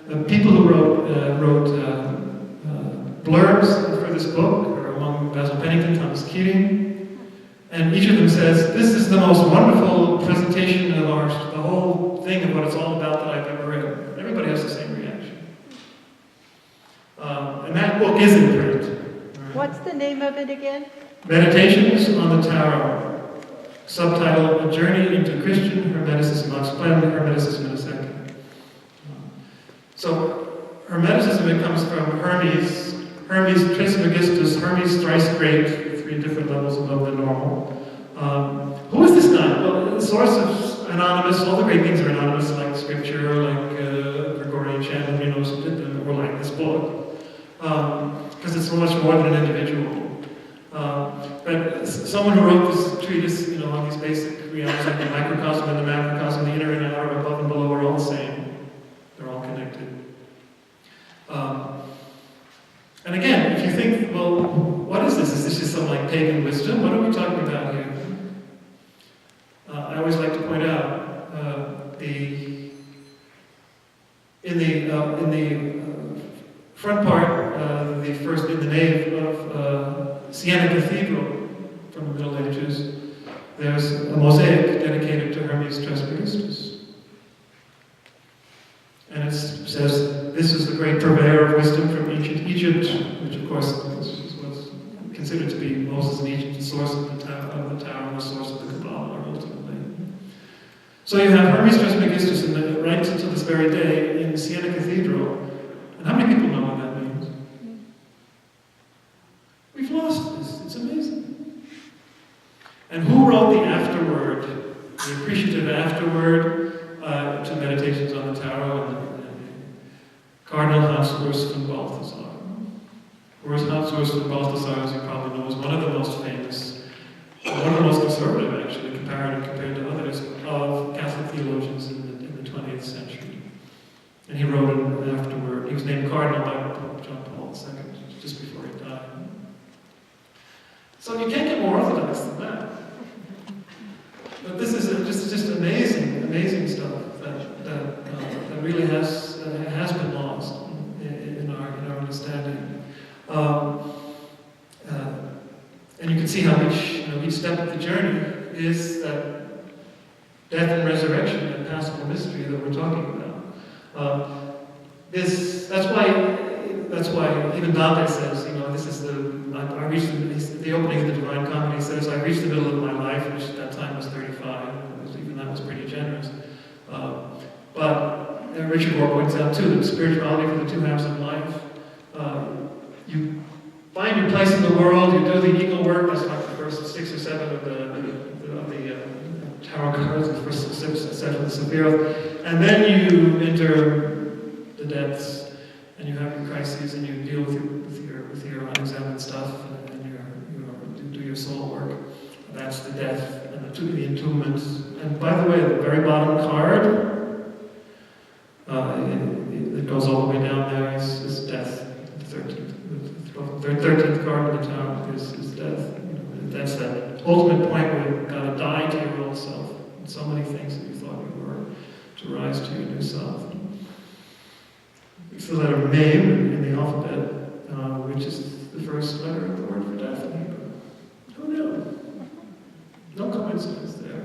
the people who wrote blurbs for this book are among Basil Pennington, Thomas Keating, and each of them says, "This is the most wonderful presentation of the whole thing of what it's all about that I've ever read." Everybody has the same reaction. And that book is in print. Right? What's the name of it again? Meditations on the Tarot. Subtitle, A Journey into Christian Hermeticism. I'll explain Hermeticism in a second. So, Hermeticism, it comes from Hermes Trismegistus, Hermes thrice great, 3 different levels above the normal. Who is this guy? Well, the source of anonymous, all the great things are anonymous, like scripture, like more than an individual. But someone who wrote this treatise, on these basic realities, like the microcosm and the macrocosm, the inner and outer, above and below, are all the same. They're all connected. And again, if you think, well, what is this? Is this just some pagan wisdom? What are we talking about here? I always like to point out in the front part, in the nave of Siena Cathedral from the Middle Ages, there's a mosaic dedicated to Hermes Trismegistus. And it says, "This is the great purveyor of wisdom from ancient Egypt," which of course was considered to be Moses' and Egypt's source of the Tower, and the source of the Kabbalah, ultimately. So you have Hermes Trismegistus right to this very day in Siena Cathedral. And how many people know what that means? We've lost this. It's amazing. And who wrote the afterword, the appreciative afterword to Meditations on the Tarot? Cardinal Hans Urs von Balthasar. Hans Urs von Balthasar, as you probably know, is one of the most famous, one of the most conservative, actually, compared to others, of Catholic theologians in the 20th century. And he wrote an afterword. He was named Cardinal by Pope John Paul II, just before he died. So you can't get more orthodox than that. But this is just amazing stuff that really has been lost in our understanding. And you can see how each step of the journey is that death and resurrection and Paschal mystery that we're talking about. That's why even Dante says, this is I reached the opening of the Divine Comedy says, I reached the middle of my life, which at that time was 35. Even that was pretty generous. But Richard Rohr points out too that spirituality for the two halves of life. You find your place in the world, you do the eagle work. That's like the first 6 or 7 of the tarot cards, the first 6 or 7 of the Sephiroth, and then you enter the depths, and you have your crises, and you deal with your unexamined stuff, and you do your soul work. That's the death and the entombment. And by the way, the very bottom card, it goes all the way down there, is death. The 13th card in the tower is death. That's that ultimate point where you've got to die to your old self. And so many things that you thought you were, to rise to your new self. It's the letter Mem in the alphabet, which is the first letter of the word for death in Hebrew. Who knew? No coincidence there.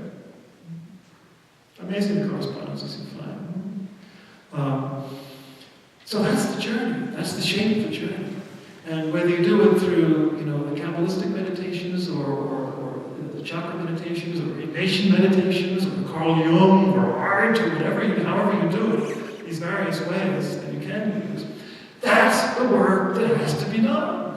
Amazing correspondences you find. So that's the journey. That's the shape of the journey. And whether you do it through, the Kabbalistic meditations, or the chakra meditations, or Ignatian meditations, or Carl Jung, or art, or however you do it, these various ways that you can use, that's the work that has to be done.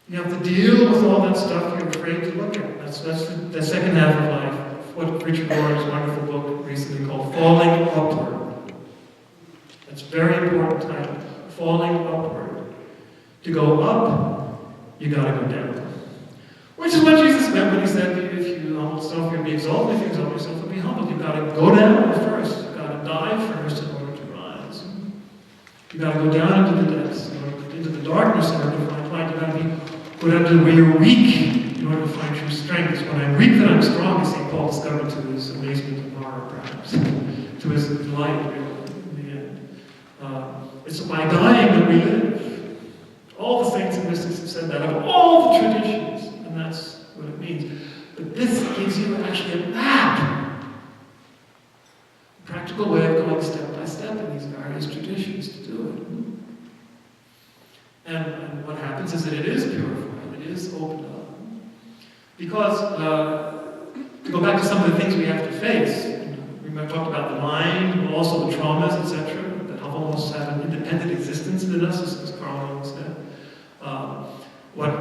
You have to deal with all that stuff you're afraid to look at. That's the second half of life. What Richard Rohr's wonderful book recently called Falling Upward. That's a very important title. Falling Upward. To go up, you gotta go down. Which is what Jesus meant when he said, if you humble yourself, you'll be exalted. If you exalt yourself, you'll be humbled. You've gotta go down first. You've gotta die first in order to rise. You've gotta go down into the depths, into the darkness in order to find light. You've gotta go down to where you're weak in order to find true strength. It's when I'm weak that I'm strong, as St. Paul discovered to his amazement and horror, perhaps. To his delight, really, in the end. It's by dying that we live. All the saints and mystics have said that, of all the traditions, and that's what it means. But this gives you actually a map, a practical way of going step by step in these various traditions to do it. And what happens is that it is purified, it is opened up. Because, to go back to some of the things we have to face, we talked about the mind, but also the traumas, etc., that almost have an independent existence in us, as Carl Jung said. What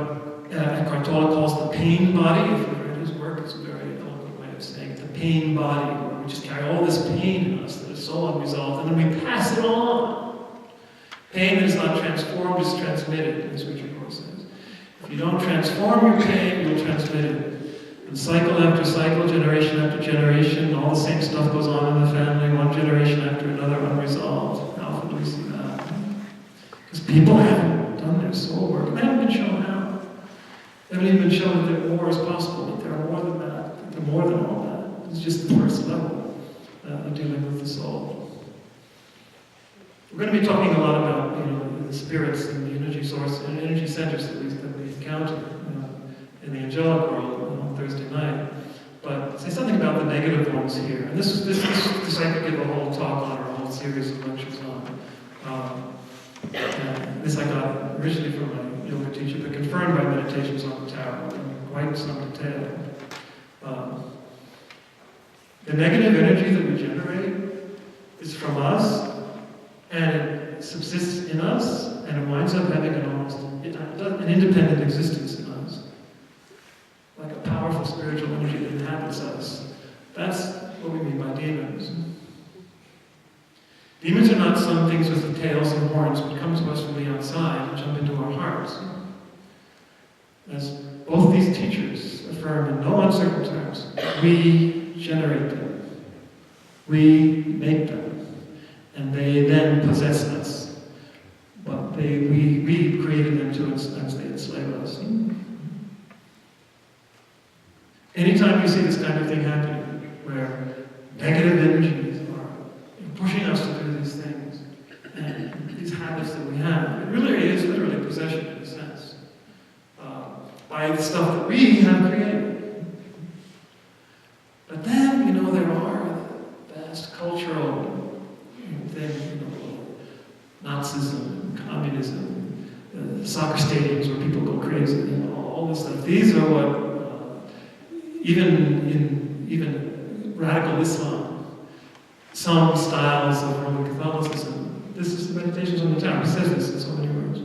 Eckhart Tolle calls the pain body. If you've read his work, it's a very eloquent way of saying it. The pain body, where we just carry all this pain in us that is so unresolved, and then we pass it on. Pain that is not transformed is transmitted, as Richard Rohr says. If you don't transform your pain, you'll transmit it. And cycle after cycle, generation after generation, all the same stuff goes on in the family, one generation after another, unresolved. How often do we see that? Because people haven't done their soul work. They haven't been shown how. They haven't even been shown that war is possible, that there are more than that, that they're more than all that. It's just the first level of dealing with the soul. We're going to be talking a lot about, the spirits and the energy source and energy centers that we encounter in the angelic world on Thursday night. But say something about the negative ones here. And this I could give a whole talk on, or a whole series of lectures on. And this I got originally from my yoga teacher, but confirmed by meditations on the Tarot in quite some detail. The negative energy that we generate is from us, and it subsists in us, and it winds up having an independent existence in us. Like a powerful spiritual energy that inhabits us. That's what we mean by demons. Demons are not some things with the tails and horns, but come to us from the outside and jump into our hearts. As both these teachers affirm in no uncertain terms, we generate them. We make them. And they then possess us. But we created them to as they enslave us. Anytime you see this kind of thing happening, where negative energies are pushing us to do these things, and these habits that we have, it really is literally possession in a sense, by the stuff that we have created. But then, there are vast cultural things, Nazism, communism, soccer stadiums where people go crazy, all this stuff. These are what even radical Islam, some styles of Roman Catholicism. This is the Meditations on the Tarot. He says this in so many words.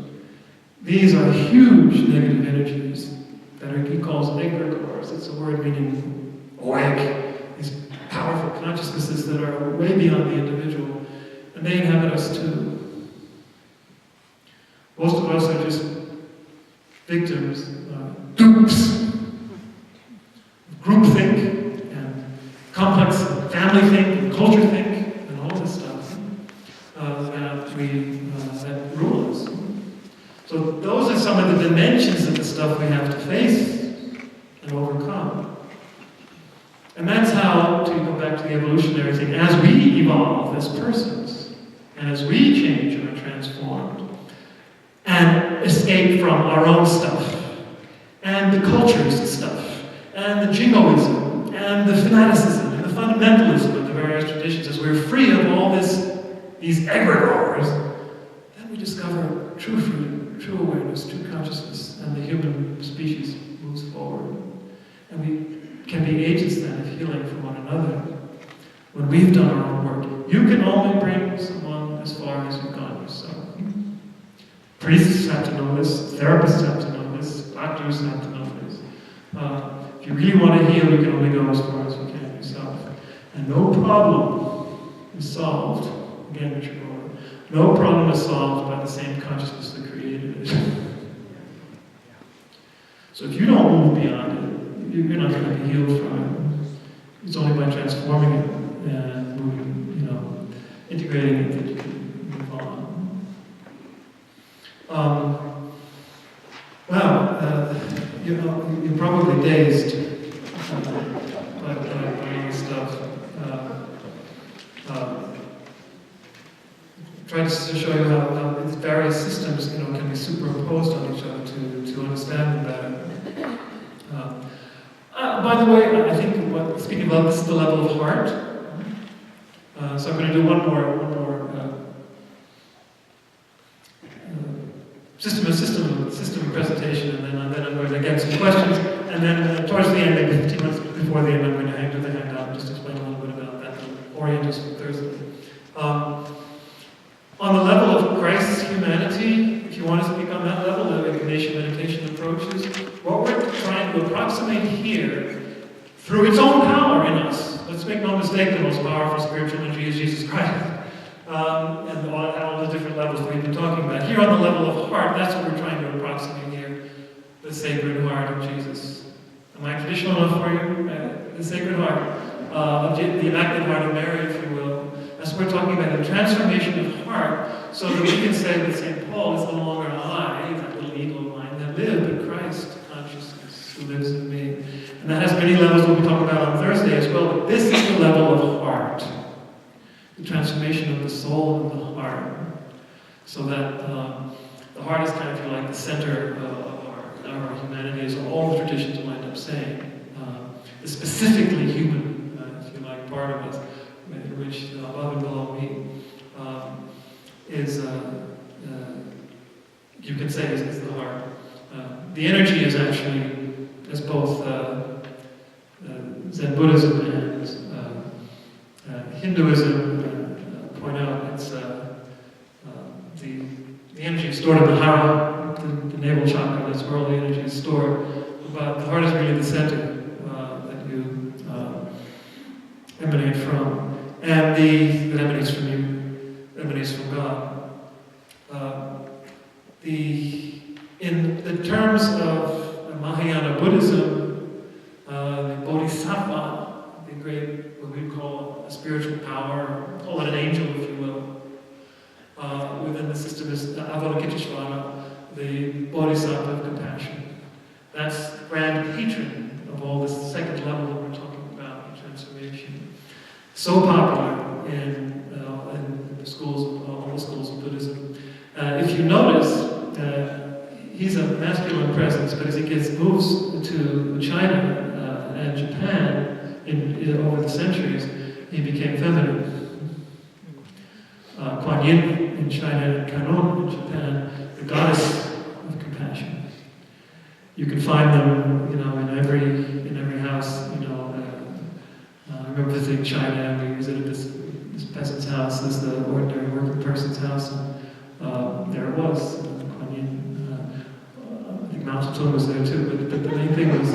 These are huge negative energies that he calls egregores. It's a word meaning awake. These powerful consciousnesses that are way beyond the individual, and they inhabit us too. Most of us are just victims, dupes. Groupthink, and complex family think, and culture think, and all this stuff that rule us. So those are some of the dimensions of the stuff we have to face and overcome. And that's how, to go back to the evolutionary thing, as we evolve as persons, and as we change and are transformed, and escape from our own stuff, and the culture's stuff, and the jingoism, and the fanaticism, and the fundamentalism of the various traditions, as we're free of all these egregores, then we discover true freedom, true awareness, true consciousness, and the human species moves forward. And we can be agents then of healing for one another when we've done our own work. You can only bring someone as far as you've gone yourself. Priests have to know this, therapists have to know this, doctors have to know this. If you really want to heal, you can only go as far as you can yourself. And no problem is solved, again, Richard Rohr, no problem is solved by the same consciousness that created it. So if you don't move beyond it, you're not going to be healed from it. It's only by transforming it and moving, integrating it that you can move on. You're probably dazed by all this stuff. Trying to show you how these various systems, can be superimposed on each other to understand them better. By the way, I think speaking about this is the level of heart. So I'm going to do one more system presentation, and then I'm going to get some questions, and then towards the end, maybe 15 minutes before the end, I'm going to do the handout and just explain a little bit about that, to orient us for Thursday. On the level of Christ's humanity, if you want to speak on that level, the Ignatian meditation approaches, what we're trying to approximate here, through its own power in us, let's make no mistake, the most powerful spiritual energy is Jesus Christ, and all all the different levels that we've been talking about. Here on the level of heart, that's what we're trying to approximate here, the Sacred Heart of Jesus. Am I traditional enough for you? The Sacred Heart, the Immaculate Heart of Mary, if you will. That's what we're talking about, the transformation of heart, so that we can say with St. Paul, it's no longer I, that little ego of mine, that live, but Christ consciousness who lives in me. And that has many levels we'll be talking about on Thursday as well, but this is the level of heart. The transformation of the soul and the heart. So that the heart is kind of, if you like, the center of our humanity, as all the traditions wind up saying. The specifically human, if you like, part of us, which above and below me, is, you can say, is the heart. The energy is actually, as both Zen Buddhism and Hinduism point out, it's the energy is stored in the hara, the navel chakra. That's where all the energy is stored. But the heart is really the center that you emanate from, and that emanates from you, emanates from God. In the terms of Mahayana Buddhism, the Bodhisattva, the great, what we call a spiritual power, call it an angel if you will, within the system is Avalokiteshvara, the Bodhisattva of compassion. That's the grand patron of all this second level that we're talking about, the transformation. So popular in the schools, all the schools of Buddhism. If you notice, he's a masculine presence, but as he moves to China and Japan over the centuries, he became feminine. Kuan Yin in China and Kannon in Japan, the goddess of compassion. You can find them, in every house. I remember visiting China, and we visited this peasant's house, this is the ordinary working person's house, and there it was, Kuan Yin. I think Mao Zedong was there too, but the main thing was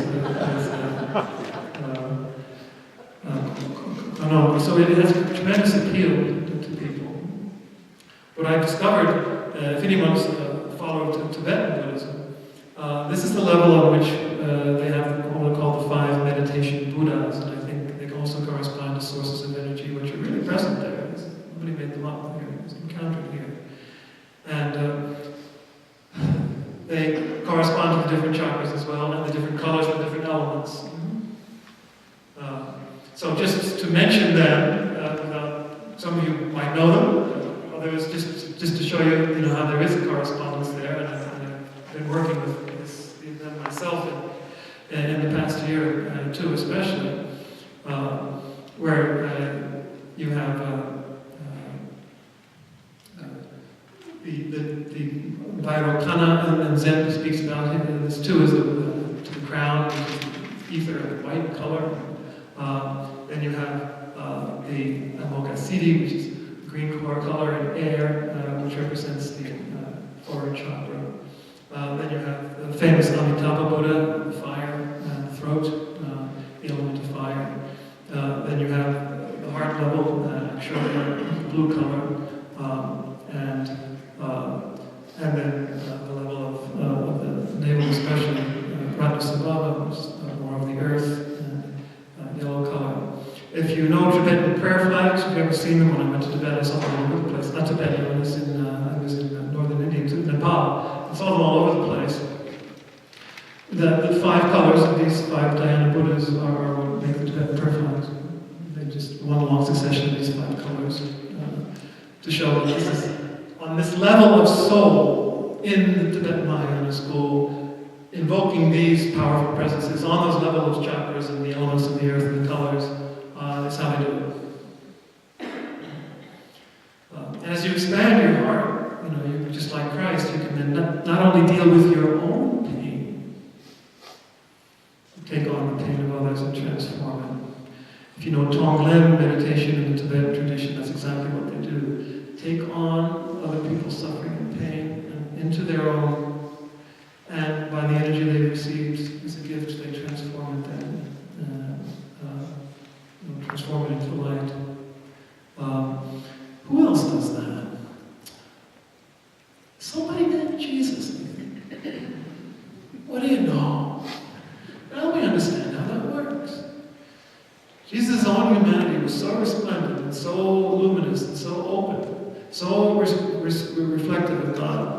so it has tremendous appeal to people. What I've discovered, if anyone's a follower of Tibetan Buddhism, this is the level on which they have what are called the 5 meditation Buddhas, and I think they also correspond to sources of energy which are really present there. Nobody made them up here, it's encountered here. And they correspond to the different chakras as well, and the different colors of different elements. So just to mention them, some of you might know them, others just to show you, how there is a correspondence there, and I've been working with them myself in the past year too, especially, where you have the Vairocana, and Zen speaks about it. This too is to the crown, which is ether of white color. Then you have the Amoghasiddhi, which is green color, and air, which represents the forehead chakra. Then you have the famous Amitabha Buddha, the fire, the throat, the element of fire. Then you have the heart level, Akshara, blue color, and then the level of the navel, especially Ratnasambhava, which is more of the earth, and yellow color. If you know Tibetan prayer flags, if you've ever seen them, when I went to Tibet, I saw them all over the place. Not Tibet, I was in northern India, to Nepal. I saw them all over the place. The 5 colors of these 5 Dhyana Buddhas are what make the Tibetan prayer flags. They just one long succession of these 5 colors to show that this is on this level of soul in the Tibetan Mahayana school, invoking these powerful presences on those levels of chakras and the elements of the earth and the colors. Is how they do it. And as you expand your heart, you're just like Christ, you can then not only deal with your own pain, take on the pain of others and transform it. If you know Tonglen meditation in the Tibetan tradition, that's exactly what they do. Take on other people's suffering and pain into their own, and by the energy they received as a gift, they transform it then. Transform it into light. Who else does that? so reflective of God,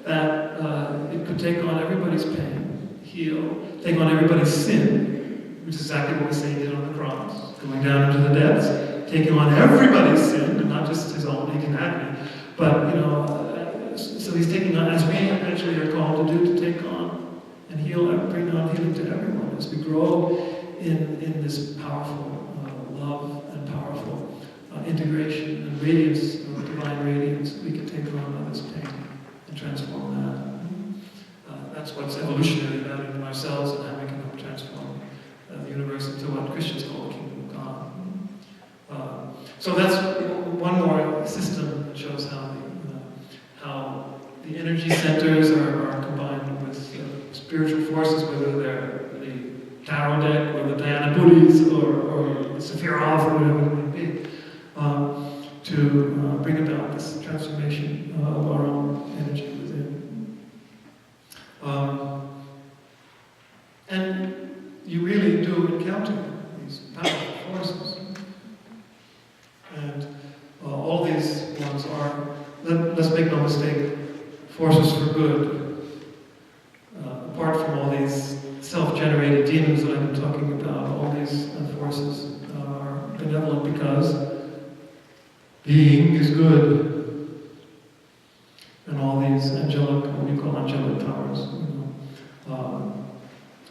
that it could take on everybody's pain, heal, take on everybody's sin, which is exactly what we say he did on the cross, going down into the depths, taking on everybody's sin, and not just his own, he can have me, but, so he's taking on, as we eventually are called to do, to take on and heal, bring on healing to everyone, as we grow in this powerful love and powerful integration and radiance, divine radiance, we can take on others' pain and transform that. That's what's evolutionary about it in ourselves and how we can help transform the universe into what Christians call the kingdom of God. So that's one more system that shows how the energy centers are combined with spiritual forces, whether they're the tarot deck or the Diana Buddhis or the Sephiroth or whatever it may be, to bring about this transformation of our own energy within. And you really do encounter these powerful forces. And all these ones are, let's make no mistake, forces for good. Apart from all these self-generated demons that I've been talking about, all these forces are benevolent because being is good. And all these angelic, what we call angelic powers,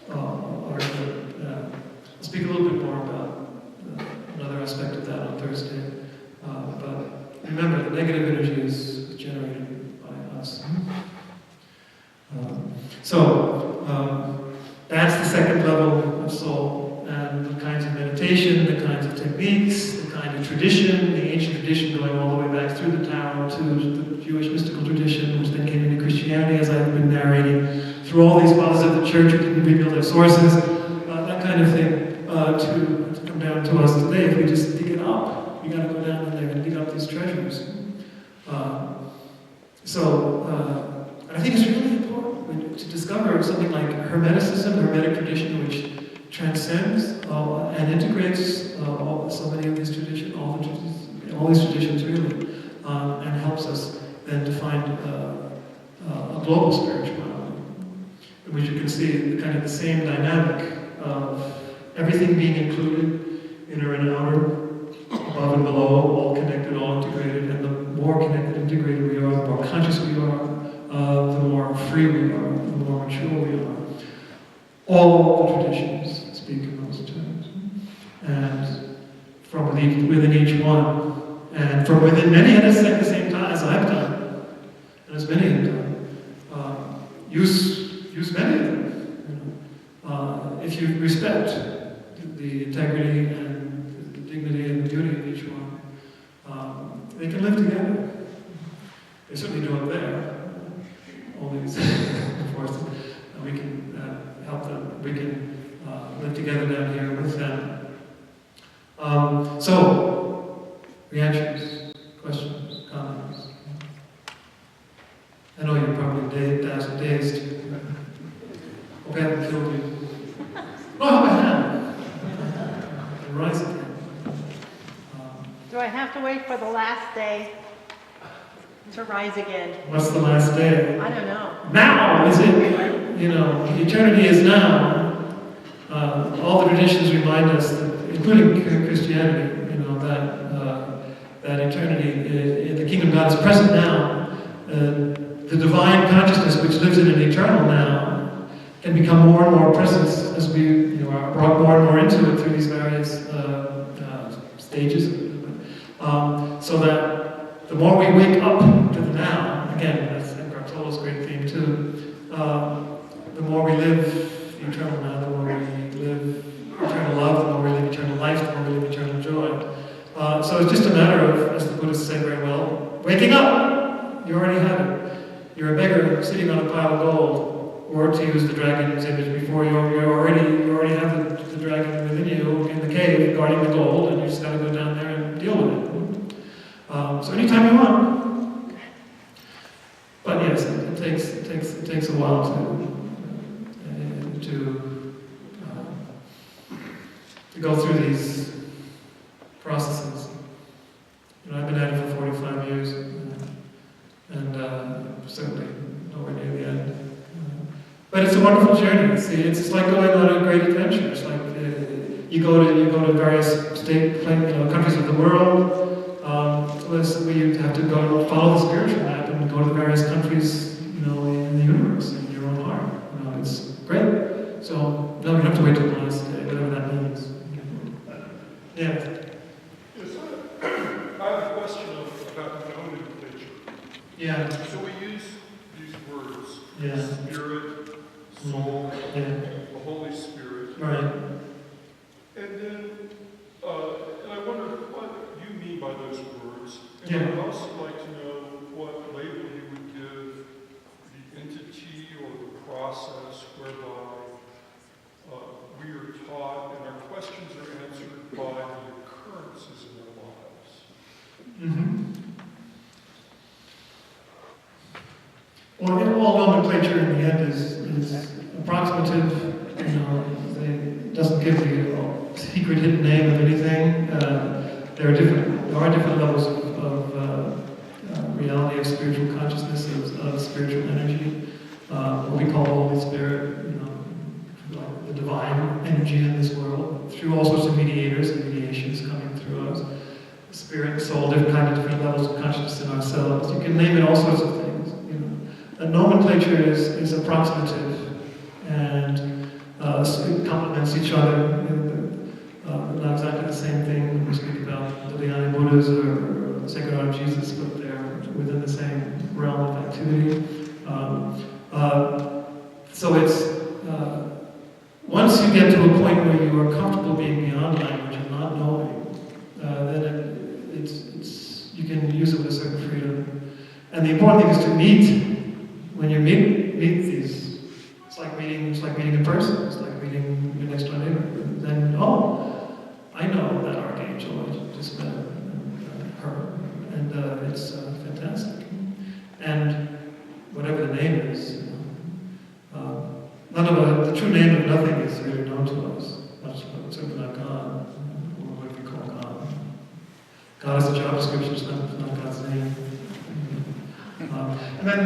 are good. I'll speak a little bit more about another aspect of that on Thursday. But remember, the negative energy is generated by us. That's the second level of soul, and the kinds of meditation, the kinds of techniques, the kind of tradition, the ancient tradition going all the way back through the Tao to the Jewish mystical tradition, which then came into Christianity, as I've been narrating, through all these fathers of the church who didn't reveal their sources, that kind of thing, to come down to us today. If we just dig it up, we got to go down in there and dig up these treasures. I think it's really important to discover something like Hermeticism, Hermetic tradition, which transcends and integrates so many of these traditions, all these traditions really, and helps us then to find a global spirituality, in which you can see kind of the same dynamic of everything being included, inner and outer, above and below, all connected, all integrated, and the more connected, integrated we are, the more conscious we are, the more free we are, the more mature we are. All the traditions speak in those terms. And from within each one, and from within many others at the same time, as I've done, and as many have done, use many of them. If you respect the integrity and the dignity and the beauty of each one, they can live together. They certainly do up there. All these forces, we can help them. We can live together down here with them. So, reactions, questions, comments. I know you're probably dazed. Hope I haven't killed you. No, I hope I have. And rise again. Do I have to wait for the last day to rise again? What's the last day? I don't know. Now is it? Eternity is now. All the traditions remind us, that, including Christianity, that eternity, the kingdom of God is present now. The divine consciousness, which lives in an eternal now, can become more and more present as we are brought more and more into it through these various stages. So that the more we wake up to the now, again, that's Eckhart Tolle's great theme too, the more we live the eternal now, the more we live eternal love, the more we live eternal life, the more we live eternal joy. So it's just a matter of, as the Buddhists say very well, waking up! You already have it. You're a beggar sitting on a pile of gold, or to use the dragon's image before, you already have the dragon within you in the cave guarding the gold, and you just got to go down there and deal with it. So anytime you want. But yes, it takes a while to go through these processes. I've been it's a wonderful journey. It's like going on a great adventure. It's like you go to various countries of the world. Where you have to go and follow the spiritual map and go to the various countries, in the universe, in your own heart. It's great. So no, you don't have to wait till the last day, whatever that means. Yeah. Yes, I have a question about nomenclature. Yeah. So we use these words, Yeah. spirit, soul, Yeah. the Holy Spirit. Right. And then, and I wonder what you mean by those words. And Yeah. I'd also like to know what label you would give the entity or the process whereby we are taught and our questions are answered by the occurrences in our lives. Mm-hmm. Well, all nomenclature in the end is approximative. It doesn't give the secret hidden name of anything. There are different levels of reality of spiritual consciousness, of spiritual energy. What we call the Holy Spirit, the divine energy in this world, through all sorts of mediators and mediations coming through us. Spirit and soul, different levels of consciousness in ourselves. You can name it all sorts of things. A nomenclature is approximative, and it complements each other. Not exactly the same thing when we speak about the Dhyani Buddhas or the Sacred Heart of Jesus, but they're within the same realm of activity. So it's once you get to a point where you are comfortable being beyond language and not knowing, then you can use it with a certain freedom. And the important thing is to meet. When you meet these, it's like meeting a person. It's like meeting your next door neighbor. Then, I know that archangel. I just met her, and it's fantastic. And whatever the name is, the true name of nothing is really known to us. Certainly not God. What do we call God? God is a job description. It's not God's name. And then,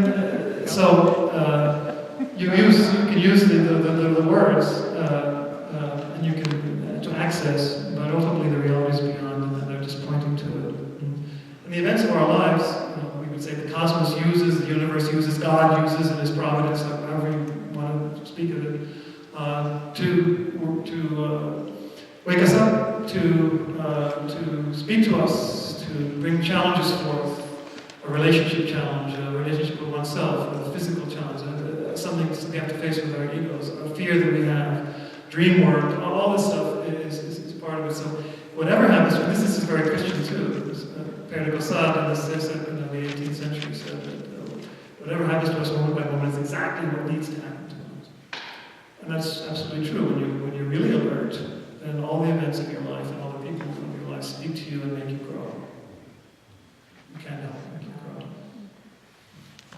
you can use the words, and you can to access, but ultimately the reality is beyond, and they're just pointing to it. In the events of our lives, we would say the cosmos uses, the universe uses, God uses in His providence, however you want to speak of it, to wake us up, to speak to us, to bring challenges forth. A relationship challenge, a relationship with oneself, a physical challenge, something we have to face with our egos, a fear that we have, dream work, all this stuff is part of it. So whatever happens, this is very Christian too. Père de Caussade in the 18th century said that whatever happens to us moment by moment is exactly what needs to happen to us. And that's absolutely true. When you're really alert, then all the events of your life and all the people of your life speak to you and make you grow. You can't help it, make you grow.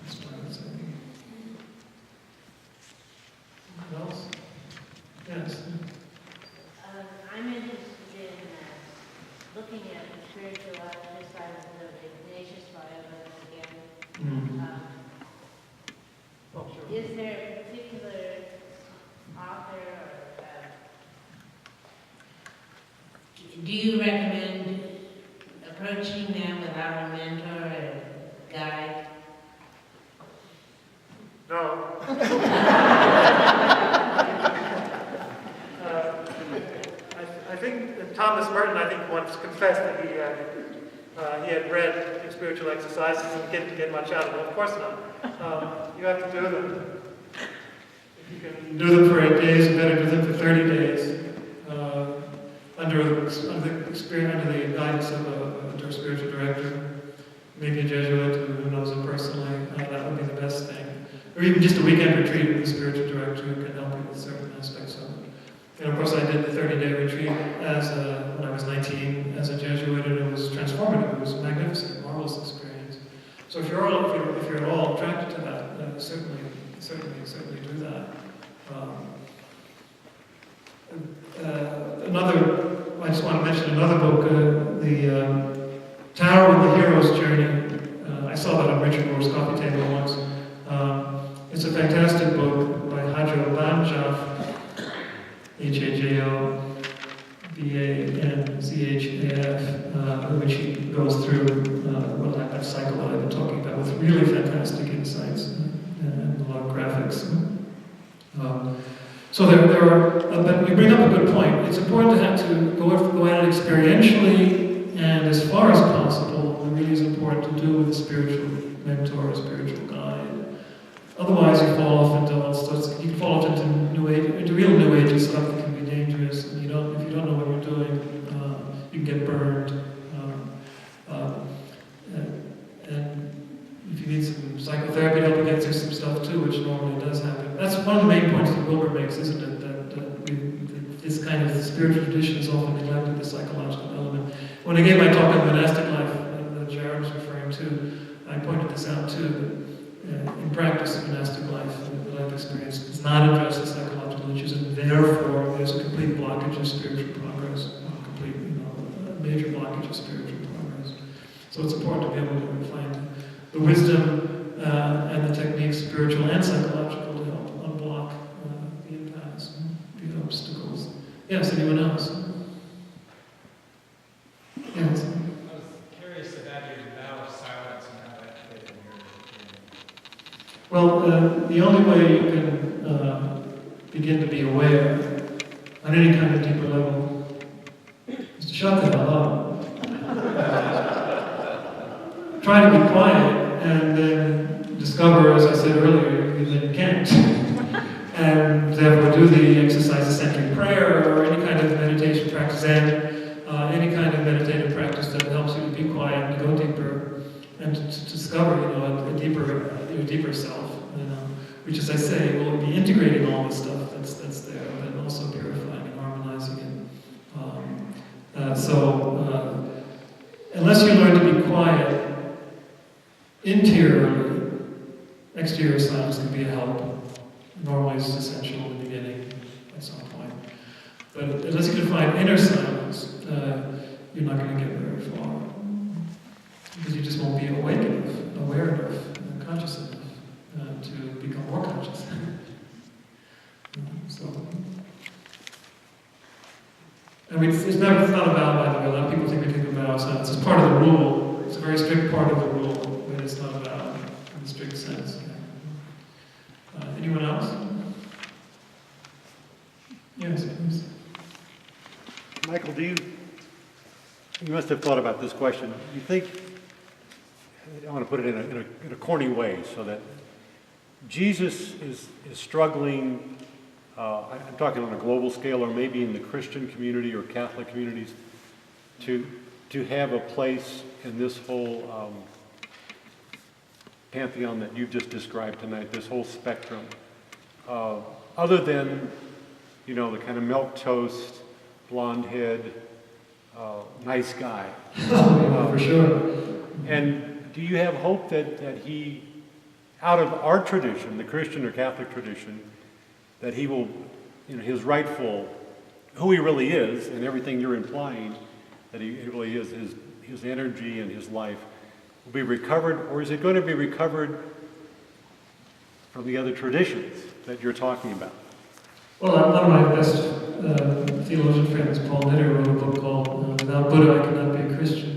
That's what I would say. What else? Yes. I'm interested in looking at the spiritual side of the Ignatius violence again. Is there a particular author or do you recommend approaching them without a mentor or guide? No. I think Thomas Merton, once confessed that he had read spiritual exercises and didn't get much out of them. Of course not. You have to do them. If you can do them for 8 days, you better do them for 30 days. Under the guidance of a spiritual director, maybe a Jesuit who knows him personally. That would be the best thing. Or even just a weekend retreat with a spiritual director who can help you with certain aspects of it. And of course, I did the 30-day retreat when I was 19 as a Jesuit, and it was transformative. It was a magnificent, marvelous experience. So if you're at all attracted to that, certainly do that. I just want to mention another book, the Tarot and the Hero's Journey. I saw that on Richard Moore's coffee table once. It's a fantastic book by Hajobanjaf, Hajobanzhaf, which he goes through that cycle that I've been talking about with really fantastic insights and a lot of graphics. So there are, but you bring up a good point. It's important to have to go at it experientially, and as far as possible, it really is important to do with a spiritual mentor, a spiritual guide. Otherwise, you fall off into all sorts. You fall off into real new age stuff that can be dangerous. And if you don't know what you're doing, you can get burned. And if you need some psychotherapy to help you get through some stuff too, which normally does happen. That's one of the main points that Wilbur makes, isn't it? That this kind of spiritual tradition has often neglected the psychological element. When I gave my talk on monastic life that Jared was referring to, I pointed this out too. In practice of monastic life, the life experience does not address the psychological issues, and therefore there's a complete blockage of spiritual progress, a major blockage of spiritual progress. So it's important to be able to find the wisdom and the techniques, spiritual and psychological, to help unblock the impasse, the obstacles. Yes, anyone else? Yes. I was curious about your vow of silence and how that fit in your. Well, the only way you can begin to be aware on any kind of deeper level is to shut the hell up. Try to be quiet and then discover, as I said earlier, that you can't. And therefore do the exercise of centering prayer or any kind of meditation practice, and any kind of meditative practice that helps you to be quiet and to go deeper and to discover, your deeper self, which, as I say, will be integrating all the stuff that's there, but also purifying and harmonizing it. Unless you learn to be quiet interiorly, exterior silence can be a help. Normally it's essential in the beginning at some point. But unless you can find inner silence, you're not going to get very far. Because you just won't be awake enough, aware enough, conscious enough to become more conscious. It's not a vow, by the way. A lot of people think we take a vow of silence. It's part of the rule. It's a very strict part of the rule, but it's not a vow in the strict sense. Anyone else? Yes, please. Michael, you must have thought about this question. You think, I want to put it in a corny way, so that Jesus is struggling, I'm talking on a global scale, or maybe in the Christian community or Catholic communities, to have a place in this whole pantheon that you've just described tonight, this whole spectrum, other than, the kind of milquetoast, blonde head, nice guy. For sure. And do you have hope that he, out of our tradition, the Christian or Catholic tradition, that he will, his rightful, who he really is, and everything you're implying, that he really is, his energy and his life, will be recovered, or is it going to be recovered from the other traditions that you're talking about? Well, one of my best theologian friends, Paul Nitter, wrote a book called Without Buddha, I Cannot Be a Christian.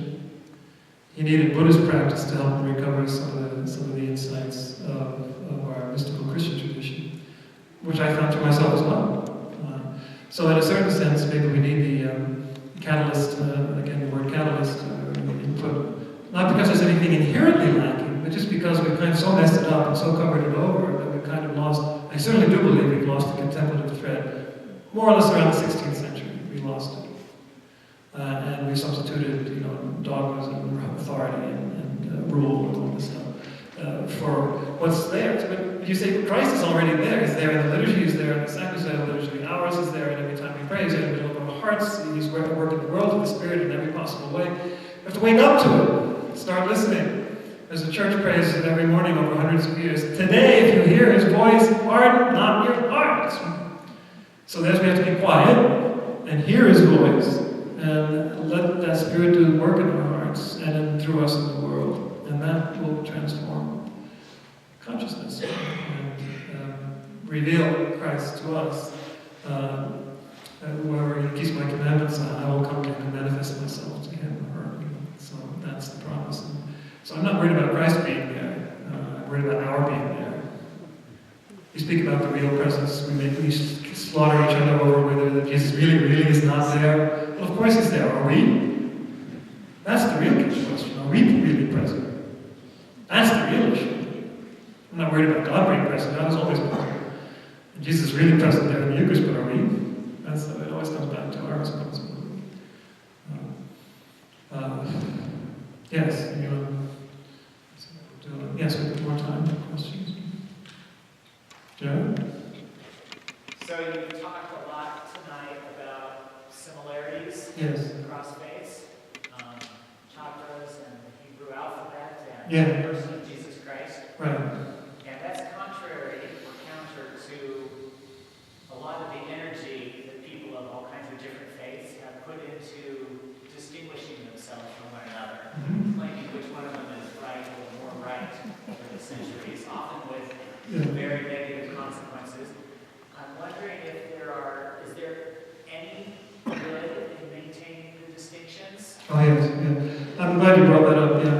He needed Buddhist practice to help him recover some of the insights of our mystical Christian tradition, which I found to myself as well. So in a certain sense, maybe we need the catalyst, again, the word catalyst, input, not because there's anything inherently lacking, but just because we've kind of so messed it up and so covered it over that we've kind of lost, I certainly do believe we've lost the contemplative thread. More or less around the 16th century, we lost it. And we substituted, dogmas and authority and rule and all this stuff for what's there. But you say Christ is already there. He's there in the liturgy, he's there in the sacrament liturgy, the hours is there, and every time we pray, he's in the middle of our hearts. He's working the world with the Spirit in every possible way. We have to wake up to it. Start listening. As the church prays every morning over hundreds of years, today, if you hear his voice, harden not your hearts. So there's we have to be quiet and hear his voice and let that Spirit do work in our hearts and through us in the world. And that will transform consciousness. And reveal Christ to us. Whoever keeps my commandments, I will come to him and manifest myself to him or her. So that's the promise. And so I'm not worried about Christ being there. I'm worried about our being there. We speak about the real presence. We slaughter each other over whether Jesus really is not there. Well, of course he's there. Are we? That's the real question. Are we really present? That's the real issue. I'm not worried about God being present. God is always present. And Jesus is really present there in the Eucharist, but are we? It always comes back to our responsibility. Yes, yes, we have more time for questions. Joe? So you talked a lot tonight about similarities Yes. across faiths, chakras and the Hebrew alphabet and Yeah. the person of Jesus Christ. Right. And that's contrary or counter to a lot of the energy that people of all kinds of different faiths have put into distinguishing themselves from one another, claiming which one of them is right or more right over the centuries, often with very negative consequences. I'm wondering if is there any good in maintaining the distinctions? Oh, yes, yeah. I'm glad you brought that up, yeah.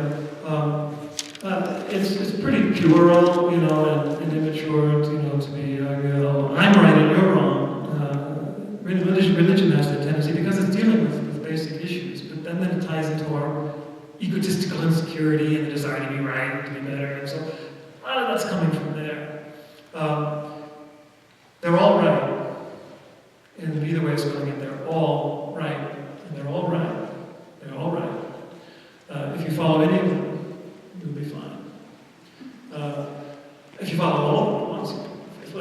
It's pretty puerile, and immature, to be, I'm right and you're wrong. Religion has that tendency because it's dealing with basic issues, but then it ties into our egotistical insecurity and the desire to be right and to be better, and so a lot of that's coming from there. They're all right. And either way it's going in, they're all right. And they're all right. They're all right. If you follow any of them, you'll be fine. If you follow all of them at once,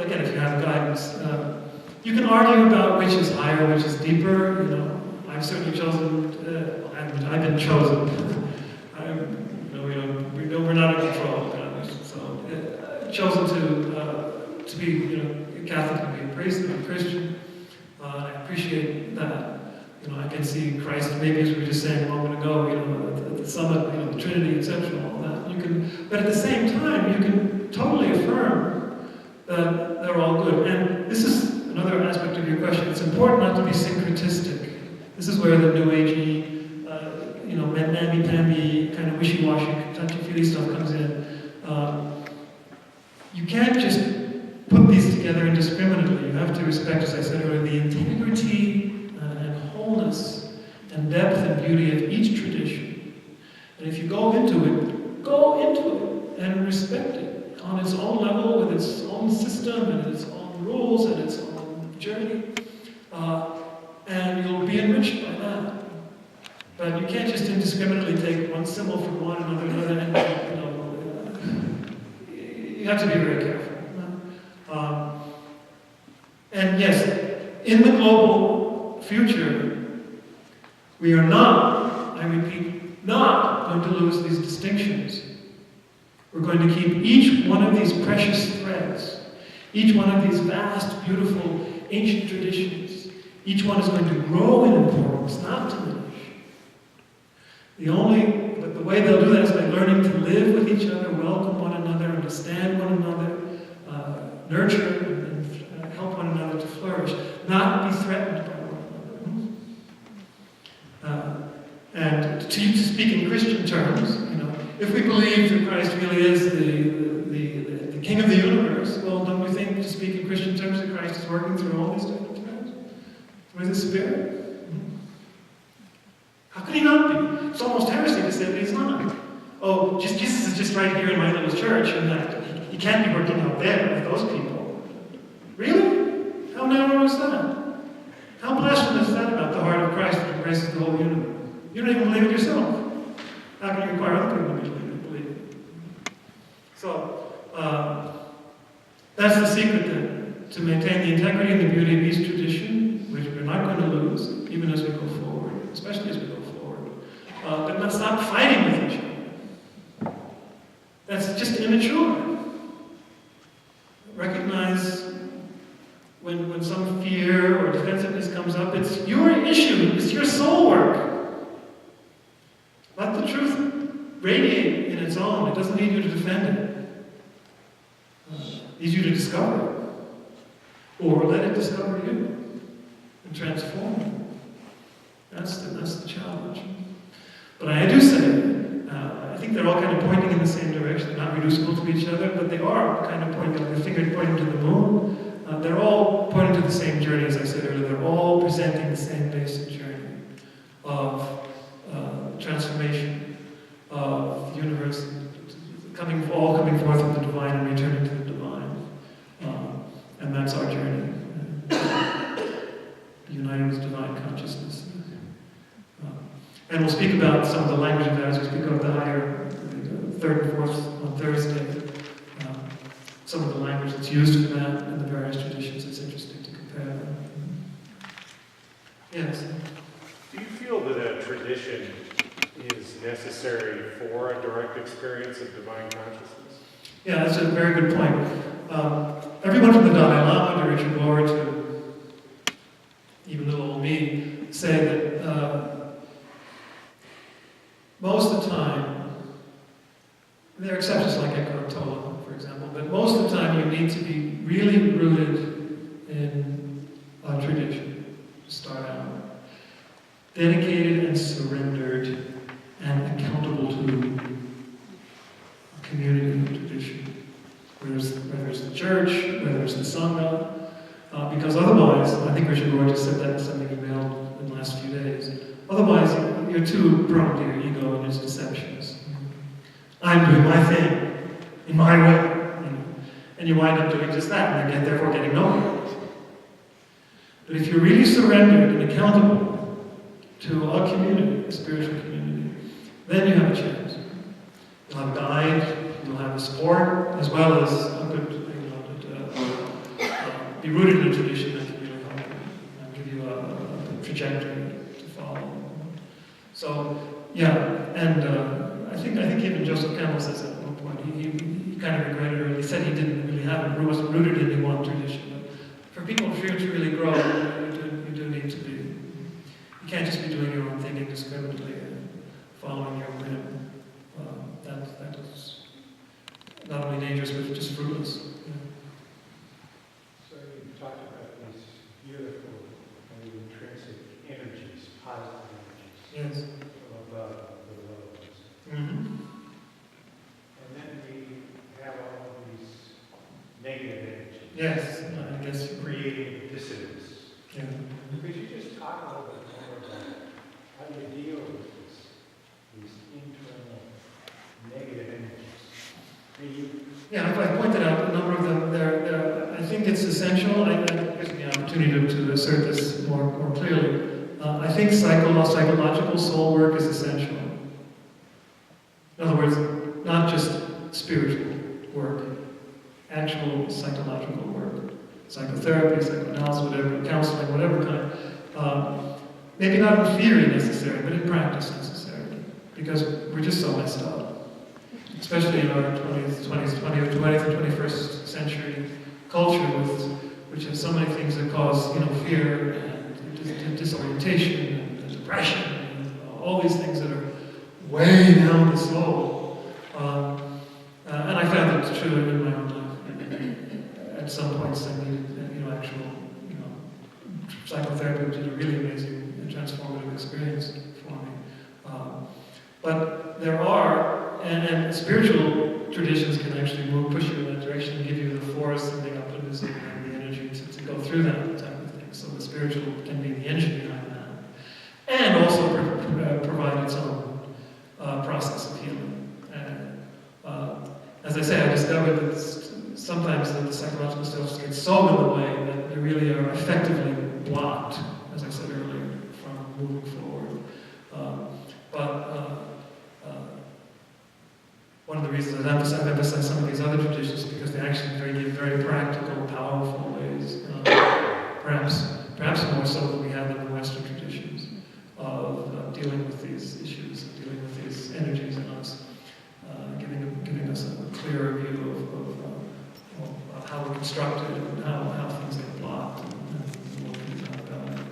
again, if you have guidance, you can argue about which is higher, which is deeper. I've certainly chosen. I've been chosen. We're not in control. So chosen to be, Catholic, to be a priest, to be a Christian. I appreciate that. I can see Christ, maybe as we were just saying a moment ago, at the summit, the Trinity, etc., all that. But at the same time, you can totally affirm that they're all good. And this is another aspect of your question. It's important not to be syncretistic. This is where the New Agey, namby-pamby, kind of wishy-washy, touchy-feely stuff comes in. You can't just put these together indiscriminately. You have to respect, as I said earlier, the integrity and wholeness and depth and beauty of each tradition. And if you go into it and respect it on its own level, with its own system and its own rules and its own journey, and you'll be enriched by that. But you can't just indiscriminately take one symbol from one and another, and you have to be very careful. And yes, in the global future, we are not, I repeat, not going to lose these distinctions. We're going to keep each one of these precious threads, each one of these vast, beautiful, ancient traditions. Each one is going to grow in importance, not diminish. But the way they'll do that is by learning to live with each other, welcome one another, understand one another, nurture and help one another to flourish, not be threatened by one another. And to speak in Christian terms, if we believe that Christ really is the King of the universe, well, don't we think, to speak in Christian terms, that Christ is working through all these different times with His Spirit? How could He not be? It's almost heresy to say that He's not. Oh, Jesus is just right here in my little church, and that He can't be working out there with those people. Really? How narrow is that? How blasphemous is that about the heart of Christ that embraces the whole universe? You don't even believe it yourself. How can you require other people to believe it? So, that's the secret then, to maintain the integrity and the beauty of each tradition, which we're not going to lose, even as we go forward, especially as we go forward. But not stop fighting with each other. That's just immature. Recognize when some fear or defensiveness comes up, it's your issue, it's your soul work. Let the truth radiate in its own. It doesn't need you to defend it. It needs you to discover it. or let it discover you and transform you. That's the challenge. But I do say, I think they're all kind of pointing in the same direction. They're not reducible to each other, but they are kind of pointing, their finger pointing to the moon. They're all pointing to the same journey, as I said earlier. They're all presenting the same basic journey of transformation of the universe, all coming forth from the divine and returning to the divine. And that's our journey. United with divine consciousness. And we'll speak about some of the language of that as we speak about the higher, third and fourth on Thursday. Some of the language that's used for that in the various traditions. It's interesting to compare them. Yes? Do you feel that a tradition is necessary for a direct experience of divine consciousness? Yeah, that's a very good point. Everyone from the Dalai Lama to Richard Rohr to even little old me say that most of the time, there are exceptions like Eckhart Tolle, for example, but most of the time you need to be really rooted in a tradition to start out. Dedicated and surrendered and accountable to a community of tradition. Whether it's the church, whether it's the Sangha, because otherwise, I think Richard Rohr just said that in something he mailed in the last few days, otherwise you're too prone to your ego and its deceptions. I'm doing my thing, in my way, and you wind up doing just that, and therefore getting nowhere. But if you're really surrendered and accountable to a community, a spiritual community, then you have a chance. You'll have a guide, you'll have a support, as well as a good, be rooted in a tradition that can really help you and give you a trajectory to follow. So, yeah, and I think even Joseph Campbell says that at one point. He kind of regretted it. He said he didn't really have it, wasn't rooted in any one tradition. But for people to really grow, you do need to be. You can't just be doing your own thing indiscriminately and following your whim. That is not only dangerous, but just fruitless. Yeah. So you talked about these beautiful and intrinsic energies, positive energies. Yes. From above, the lows. Mm-hmm. And then we have all of these negative energies. Yes, I guess. Creating dissonance. Yeah. Could you just talk a little bit more about how you deal with these internal negative energies? Yeah, I pointed out a number of them. I think it's essential. I gives me the opportunity to assert this more clearly. I think psychological soul work is essential. In other words, not just spiritual work, actual psychological work. Psychotherapy, psychoanalysis, whatever, counseling, whatever kind. Maybe not in theory necessary, but in practice necessary. Because we're just so messed up. Especially in our 20th and 21st century culture, which has so many things that cause fear and disorientation and depression and all these things that are way down the soul. And I found that true in my own life. At some points, I needed actual psychotherapy, which is a really amazing and transformative experience for me. But there are. And spiritual traditions can actually push you in that direction and give you the force and the optimism and the energy to go through that type of thing. So the spiritual can be the engine behind that. And also provide its own process of healing. And as I say, I discovered that sometimes the psychological stuff gets so in the way that they really are effectively blocked, as I said earlier, from moving forward. One of the reasons I've emphasized some of these other traditions is because they actually give very practical, powerful ways, perhaps more so than we have in the Western traditions, of dealing with these issues, dealing with these energies in us, giving us a clearer view of how we're constructed and how things get blocked and what can be done about it.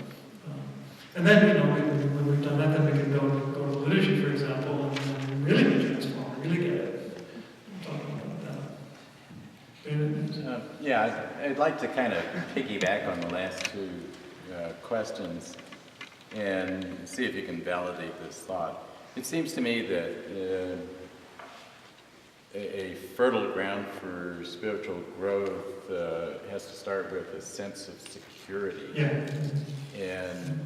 And then, when we've done that, then we can go to the liturgy, for example, and really be transformed, really get it. I'm talking about that. Yeah, Yeah, I'd like to kind of piggyback on the last two questions and see if you can validate this thought. It seems to me that a fertile ground for spiritual growth has to start with a sense of security. Yeah. And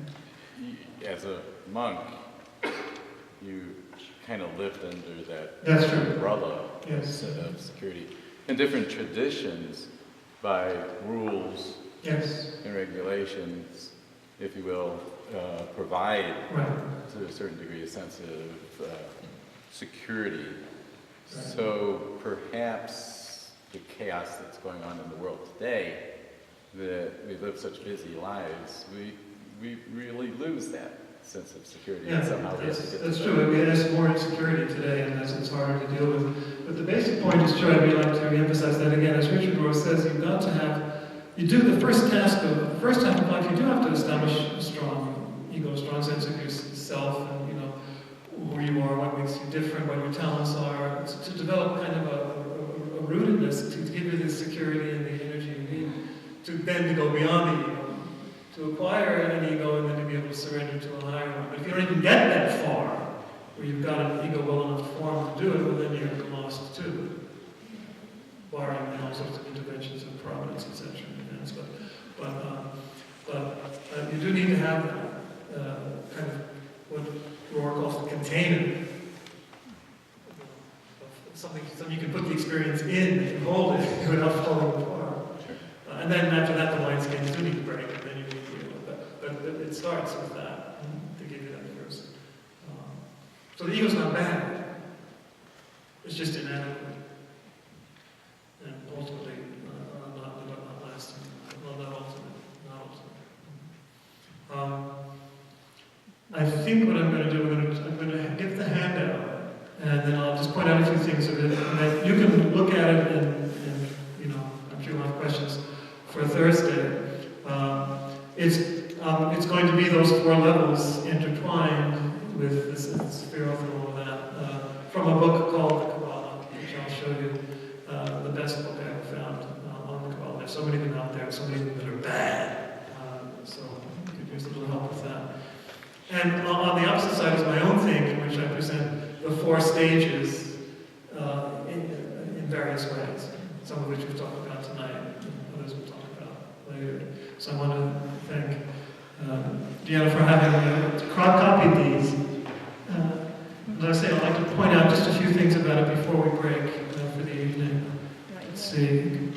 as a monk, you kind of lived under that That's true. umbrella Yes. of security. In different traditions, by rules Yes. and regulations, if you will, provide Right. to a certain degree a sense of security. Right. So perhaps the chaos that's going on in the world today, that we live such busy lives, we really lose that sense of security. Yeah, And somehow we have to get that's to true. that. I mean, there's more insecurity today, and it's harder to deal with. But the basic point is true. I'd really like to reemphasize that again. As Richard Rohr says, you've got to have, you do the first half of life, you do have to establish a strong ego, a strong sense of yourself, and you know who you are, what makes you different, what your talents are, to develop kind of a rootedness, to give you the security and the energy you need, to then to go beyond the ego, to acquire an ego and then to be able to surrender to a higher one. But if you don't even get that far, where you've got an ego well enough formed to do it, well then you're lost too. Barring all sorts of interventions of providence, etc. But you do need to have kind of what Rohr calls the container. Something you can put the experience in, that can hold it without falling apart. And then after that, the wineskins do need to break, and then you need to deal with that. But it starts with that, to give you that first. So the ego's not bad. It's just inadequate. And ultimately, not lasting. Well, not ultimate. I think what I'm going to do, I'm going to give the handout, and then I'll just point out a few things of it. And you can look at it, and you know, I'm sure you'll have questions for Thursday. It's going to be those four levels intertwined with this sphere and all of that. From a book called The Kabbalah, which I'll show you, the best book I ever found on the Kabbalah. There's so many of them out there, so many of them that are bad. So you could use a little help with that. And on the opposite side is my own thing, in which I present the four stages in various ways, some of which we've talked about tonight, and others we'll talk about later. So I want to thank Deanna for having copied these. As I say, I'd like to point out just a few things about it before we break for the evening. Let's see.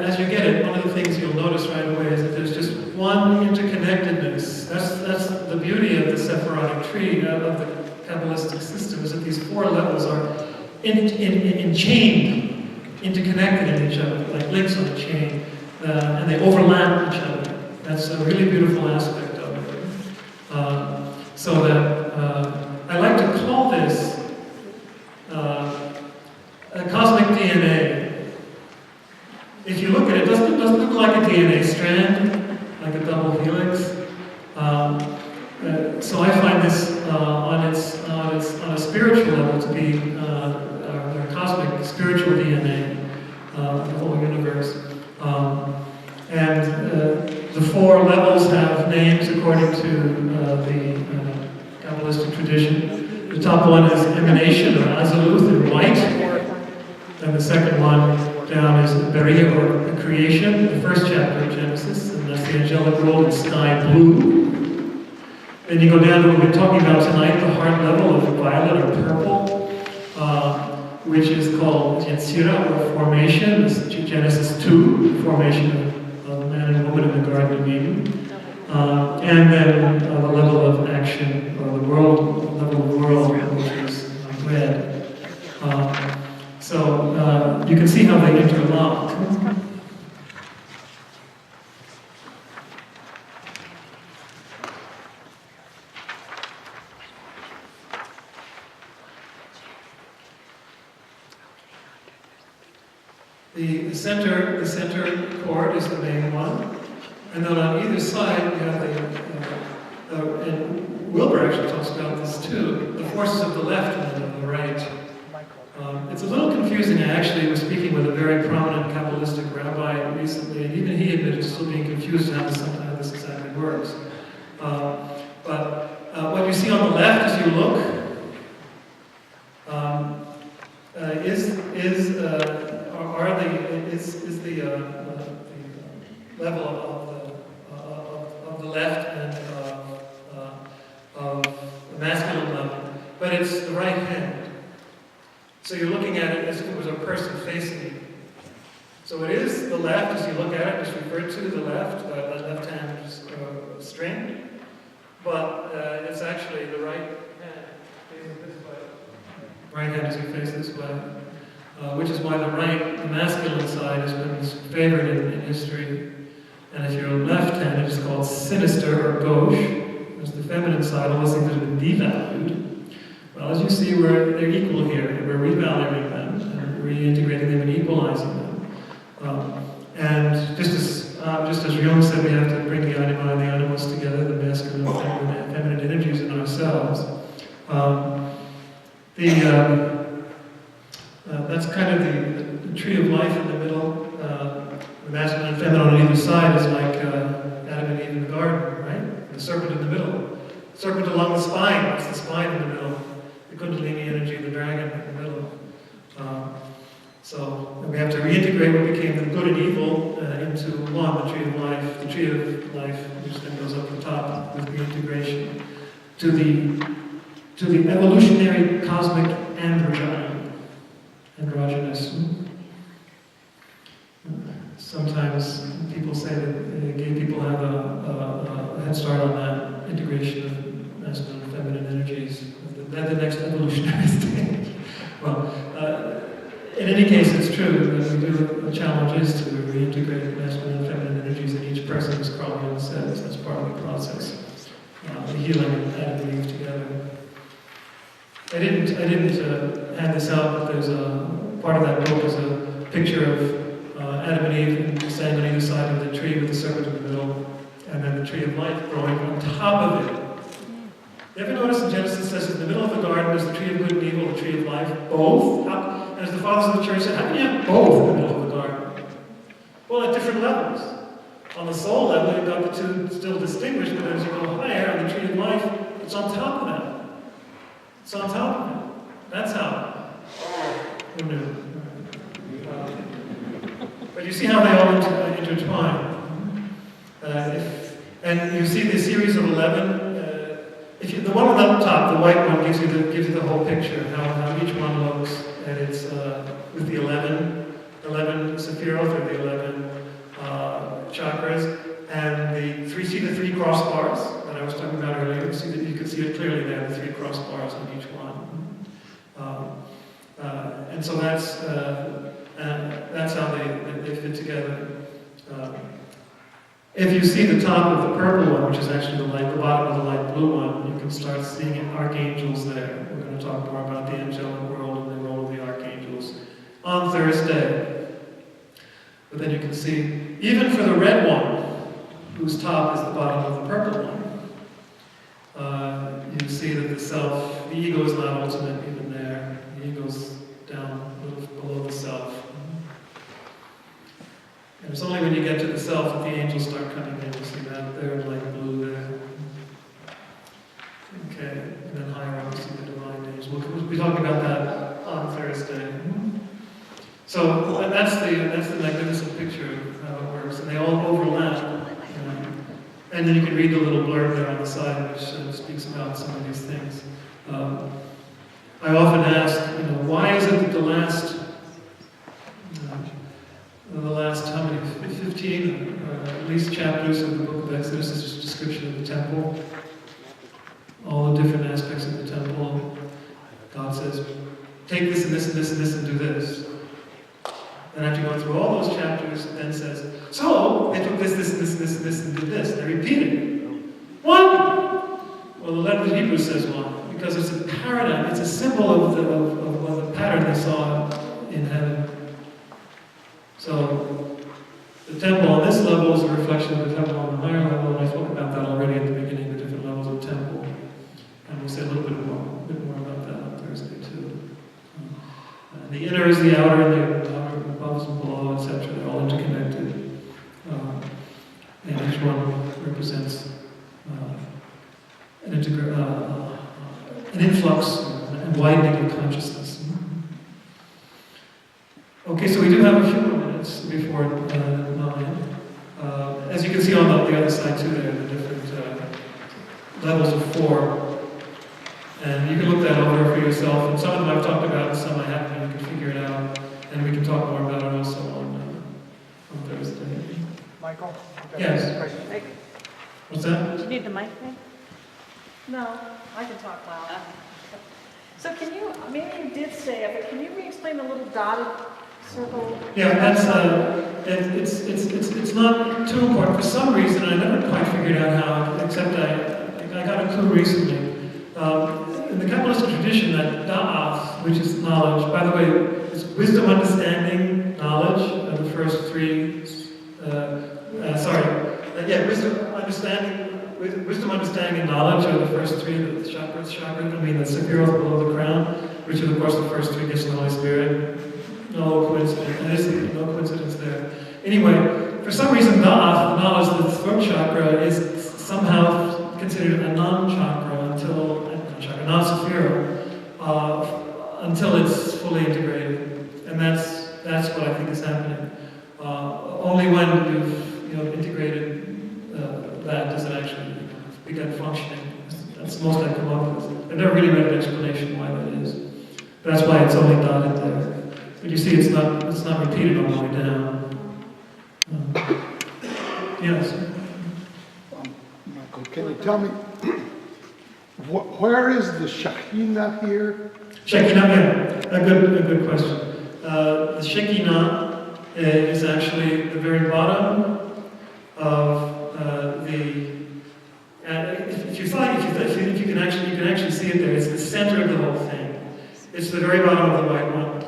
As you get it, one of the things you'll notice right away is that there's just one interconnectedness. That's the beauty of the Sephirotic tree, of the Kabbalistic system, is that these four levels are enchained, interconnected in each other, like links on a chain, and they overlap each other. That's a really beautiful aspect of it. So that I like to call this a cosmic DNA. If you look at it, it doesn't look like a DNA strand, like a double helix. So I find this on a spiritual level to be a cosmic spiritual DNA of the whole universe. The four levels have names according to the Kabbalistic tradition. The top one is emanation, or azaluth, in white. And the second one down is Beria, or the creation, the first chapter of Genesis, and that's the angelic world in sky blue. Then you go down to what we're talking about tonight, the heart level of violet or purple, which is called Yetzirah, or formation. This is Genesis 2, the formation of man and woman in the Garden of Eden. And then the level of action, or the world, level of world, which is red. So you can see how they interlock. The center chord is the main one, and then on either side you have and Wilbur actually talks about this too, the forces of the left and of the right. It's a little confusing. I actually was speaking with a very prominent Kabbalistic rabbi recently, and even he admitted still being confused how this exactly works. But what you see on the left as you look is the level of the left and of the masculine level, but it's the right hand. So you're looking at it as if it was a person facing you. So it is the left as you look at it, it's referred to the left, the left hand string, but it's actually the right hand facing this way. Right hand as you face this way, which is why the masculine side has been favored in history. And if you're left-handed, it's called sinister or gauche. There's the feminine side, all those things that have been devalued. Well, as you see, they're equal here, and we're revaluing them, and reintegrating them and equalizing them. And just as Jung said, we have to bring the anima and the animals together, the masculine and feminine energies in ourselves. That's kind of the tree of life in the middle. The masculine and feminine on either side is like Adam and Eve in the garden, right? The serpent in the middle. Serpent along the spine, it's the spine in the middle. The Kundalini energy of the dragon in the middle. So we have to reintegrate what became the good and evil into one, the tree of life. The tree of life, which then goes up the top with reintegration to the evolutionary cosmic androgynous. Sometimes people say that gay people have a head start on that integration of masculine and feminine energies. They're the next evolutionary stage. Well, in any case, it's true that the challenge is to reintegrate masculine and feminine energies in each person, as Carthusian says. That's part of the process. The healing of Adam and Eve together. I didn't hand this out, but there's a part of that book is a picture of Adam and Eve standing on either side of the tree with the serpent in the middle, and then the tree of life growing on top of it. You ever notice in Genesis it says in the middle of the garden is the tree of good and evil, the tree of life, both? And as the fathers of the church said, how can you have both in the middle of the garden? Well, at different levels. On the soul level, you've got the two still distinguished, but as you go higher on the tree of life, it's on top of that. It's on top of it. That's how. Who knew? But you see how they all intertwine. And you see the series of 11. The one on the top, the white one, gives you the whole picture, how each one looks, and it's with the 11 sephiroth, or the 11 chakras, and see the three crossbars that I was talking about earlier. You can see it clearly there, the three crossbars on each one. And so that's how they fit together. If you see the top of the purple one, which is actually the bottom of the light blue one, you can start seeing archangels there. We're going to talk more about the angelic world and the role of the archangels on Thursday. But then you can see, even for the red one, whose top is the bottom of the purple one, you see that the ego is not ultimate even there. The ego's down a little below the self. And it's only when you get to the self that the angels start coming in. You see that there, like blue there. Okay, and then higher up you see the divine angels. We'll be talking about that on Thursday. So that's the magnificent picture of how it works, and they all overlap. And then you can read the little blurb there on the side, which speaks about some of these things. I often ask, why is it that the last how many, 15, at least chapters of the book of Exodus is a description of the temple. All the different aspects of the temple. God says, take this and this and this and this and do this. Then after you go through all those chapters, it then says, so they took this, this, this, this, and this and did this. They repeated it. One! Well, the letter of Hebrews says one, because it's a paradigm, it's a symbol of the pattern they saw in heaven. So the temple on this level is a reflection of the temple on the higher level, and I spoke about that already at the beginning, the different levels of temple. And we'll say a little bit more about that on Thursday too. The inner is the outer, and the outer above and below, etc. They're all interconnected. And each one represents an influx and widening of consciousness. Okay, so we do have a few more minutes before 9. As you can see on the other side too, there are the different levels of 4. And you can look that over for yourself. And some of them I've talked about, and some I haven't, and you can figure it out. And we can talk more about it also on Thursday. Michael? Yes. What's that? Do you need the mic thing? No, I can talk loud. So can you, maybe you did say it, but can you re-explain the little dotted circle? Yeah, that's it's not too important. For some reason, I never quite figured out how, except I got a clue recently. In the Kabbalistic tradition, that da'af, which is knowledge, by the way, it's wisdom, understanding, knowledge, are the first 3. Wisdom, understanding, and knowledge are the first 3 of the chakras. The sephiroth below the crown, which are, of course, the first 3 gifts of the Holy Spirit. No coincidence. There's no coincidence there. Anyway, for some reason, da'af, the knowledge of the throat chakra, is somehow considered a non-chakra non-sephira, until it's fully integrated, and that's what I think is happening. Only when you've integrated that does it actually begin functioning. That's the most I come up with. I've never really read an explanation why that is. That's why it's only dotted there. But you see, it's not repeated on the way down. Yes. Michael, can you tell me, where is the Shekinah here? Shekinah, yeah, a good question. The Shekinah is actually the very bottom of if you can actually see it there. It's the center of the whole thing. It's the very bottom of the white one.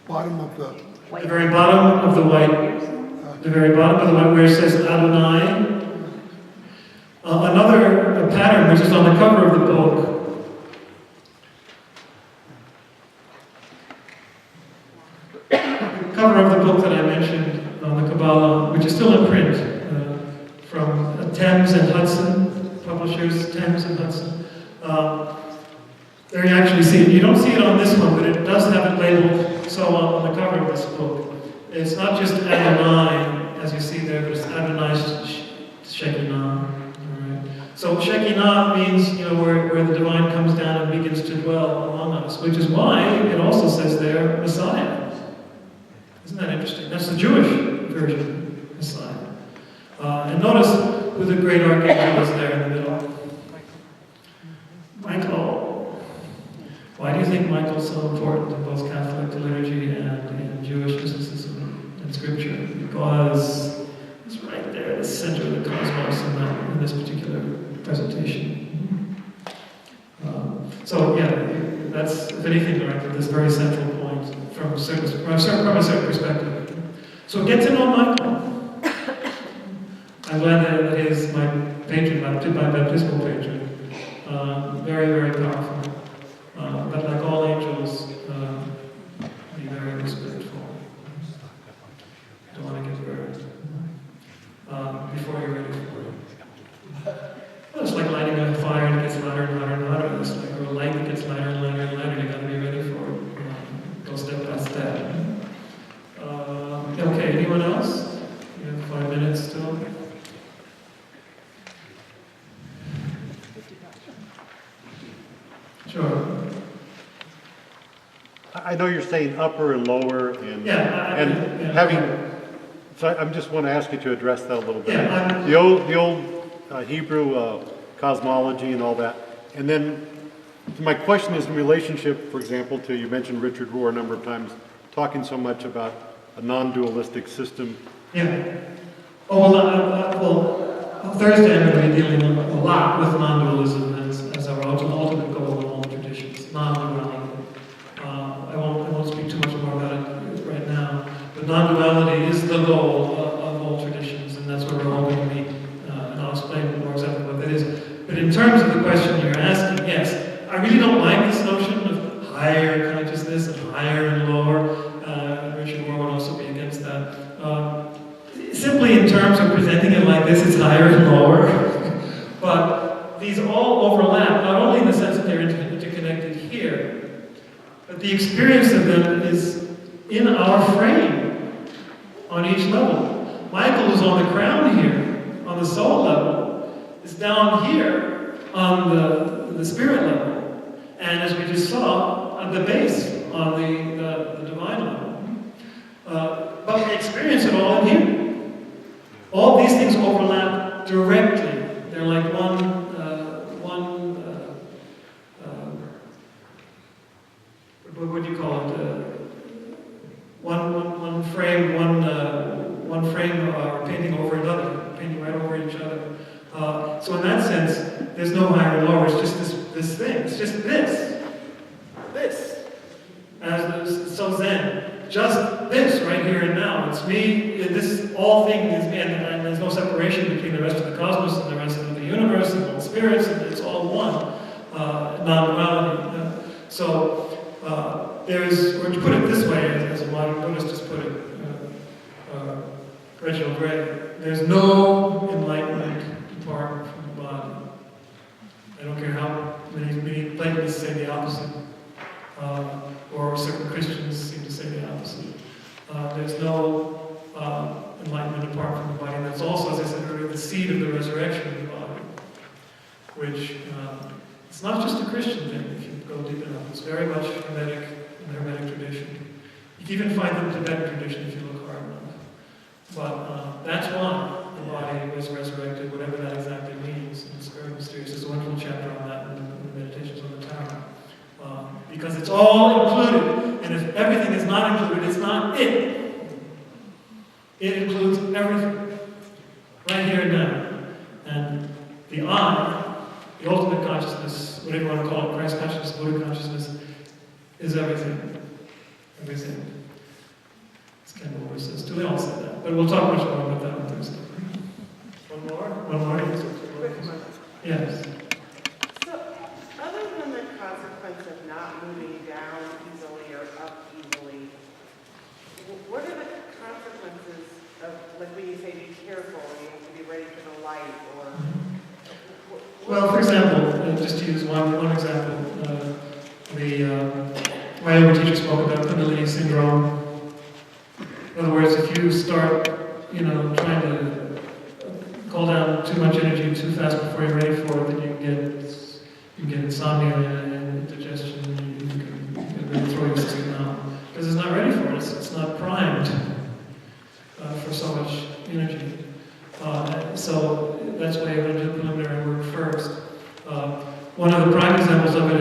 Bottom of The very bottom of the white. The very bottom of the white, where it says Adonai. Another pattern, which is on the cover of the book. The cover of the book that I mentioned on the Kabbalah, which is still in print, from Thames and Hudson, publishers Thames and Hudson. There you actually see it. You don't see it on this one, but it does have it labeled so on the cover of this book. It's not just Adonai, as you see there, but it's Adonai Shekinah. So Shekinah means, where the divine comes down and begins to dwell among us, which is why it also says there, Messiah. Isn't that interesting? That's the Jewish version, Messiah. And notice who the great archangel is there in the middle. Michael. Why do you think Michael's so important in both Catholic liturgy and in Jewish mysticism and scripture? Because it's right there, the center of the cosmos in this particular presentation. So yeah, that's, if anything, like this very central point from a certain perspective. So get to know Michael. I'm glad that he is my patron, my baptismal patron. Very, very powerful. But like all angels, be very respectful. Don't want to get burned before you're ready for it. Well, it's like lighting a fire and it gets louder and louder and louder. It's like a light that gets lighter and lighter and lighter. You got to be ready for it. Go step by step. Okay, anyone else? You have 5 minutes still. Sure. I know you're saying upper and lower and Yeah. having. So I just want to ask you to address that a little bit. Yeah, The old Hebrew cosmology and all that, and then my question is in relationship, for example, to you mentioned Richard Rohr a number of times, talking so much about a non-dualistic system. Yeah. Oh, well, Thursday I'm going to be dealing a lot with non-dualism as our ultimate goal in all traditions, non-duality. I won't speak too much more about it right now, but non-duality But the experience of them is in our frame on each level. Michael is on the crown here, on the soul level, is down here on the spirit level. And as we just saw, on the base, on the divine level. But we experience it all in here. All these things overlap directly. They're like one what would you call it? One frame, one frame painting over another, painting right over each other. So in that sense, there's no higher and lower. It's just this thing. It's just this. As so Zen. Just this right here and now. It's me. This all thing is me, and there's no separation between the rest of the cosmos and the rest of the universe and all spirits. And it's all one. Non-duality. So. There's, or to put it this way, as a modern Buddhist just put it, Reginald Gray, there's no enlightenment apart from the body. I don't care how many Platonists say the opposite, or certain Christians seem to say the opposite. There's no enlightenment apart from the body, and that's also, as I said earlier, the seed of the resurrection of the body, which it's not just a Christian thing, if you go deep enough. It's very much Hermetic, in the Hermetic tradition. You can even find it in the Tibetan tradition if you look hard enough. But that's why the body was resurrected, whatever that exactly means. And it's very mysterious. There's a wonderful chapter on that in the Meditations on the Tower. Because it's all included. And if everything is not included, it's not it. It includes everything. Right here and now. And the I, the ultimate consciousness, whatever you want to call it, Christ consciousness, Buddha consciousness, is everything. Everything. It's kind of what it says too. They all say that. But we'll talk much more about that on Thursday. One more? Yes. So, other than the consequence of not moving down easily or up easily, what are the consequences of, like when you say be careful, you have to be ready for the light, or... Well, for example, just to use one example, my yoga teacher spoke about Kundalini syndrome. In other words, if you start, trying to call down too much energy too fast before you're ready for it, then you get insomnia and indigestion, and you can throw your system out. Because it's not ready for it, it's not primed for so much energy. So that's why you're going to do preliminary work first. One of the prime examples of it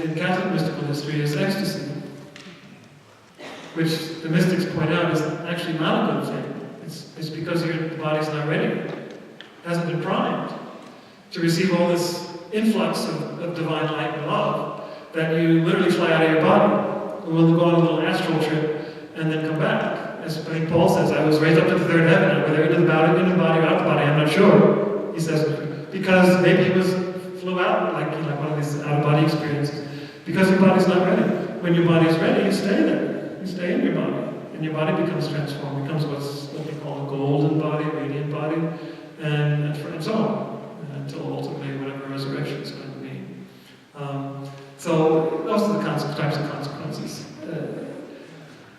in Catholic mystical history is ecstasy, which the mystics point out is actually not a good thing. It's because your body's not ready. It hasn't been primed to receive all this influx of divine light and love that you literally fly out of your body. We'll go on a little astral trip and then come back. As I think Paul says, I was raised up to the third heaven, whether in the body or out the body, I'm not sure. He says, because maybe he flew out, like one of these out-of-body experiences. Because your body's not ready. When your body's ready, you stay there. You stay in your body. And your body becomes transformed, becomes what they call a golden body, radiant body, and so on. Until ultimately whatever resurrection is going to be. So those are the types of consequences.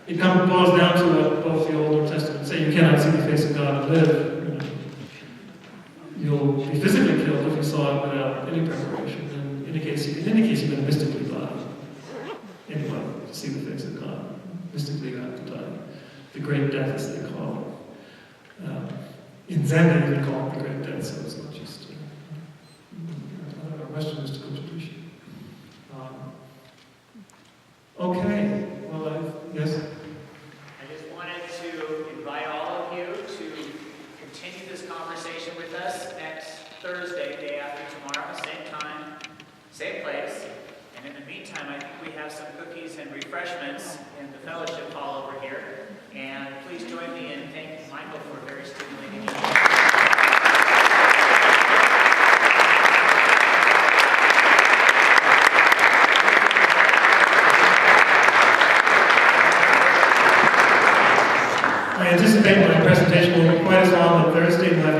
It boils down to what both the Old and New Testament say. You cannot see the face of God and live. You'll be physically killed if you saw it without any preparation. And in any case, you've been mystically died. Anyway, to see the face of God. Mystically you have to die. The great death, as they call it. In Zendo, they call it the great death, so it's not just a Western mystical tradition. Okay, well, yes? I just wanted to invite all of you to continue this conversation with us next Thursday, day after tomorrow, same time, same place. And in the meantime, I think we have some cookies and refreshments in the fellowship hall over here. And please join me in thanking Michael for a very stimulating evening. I anticipate my presentation will be quite as long on Thursday, and I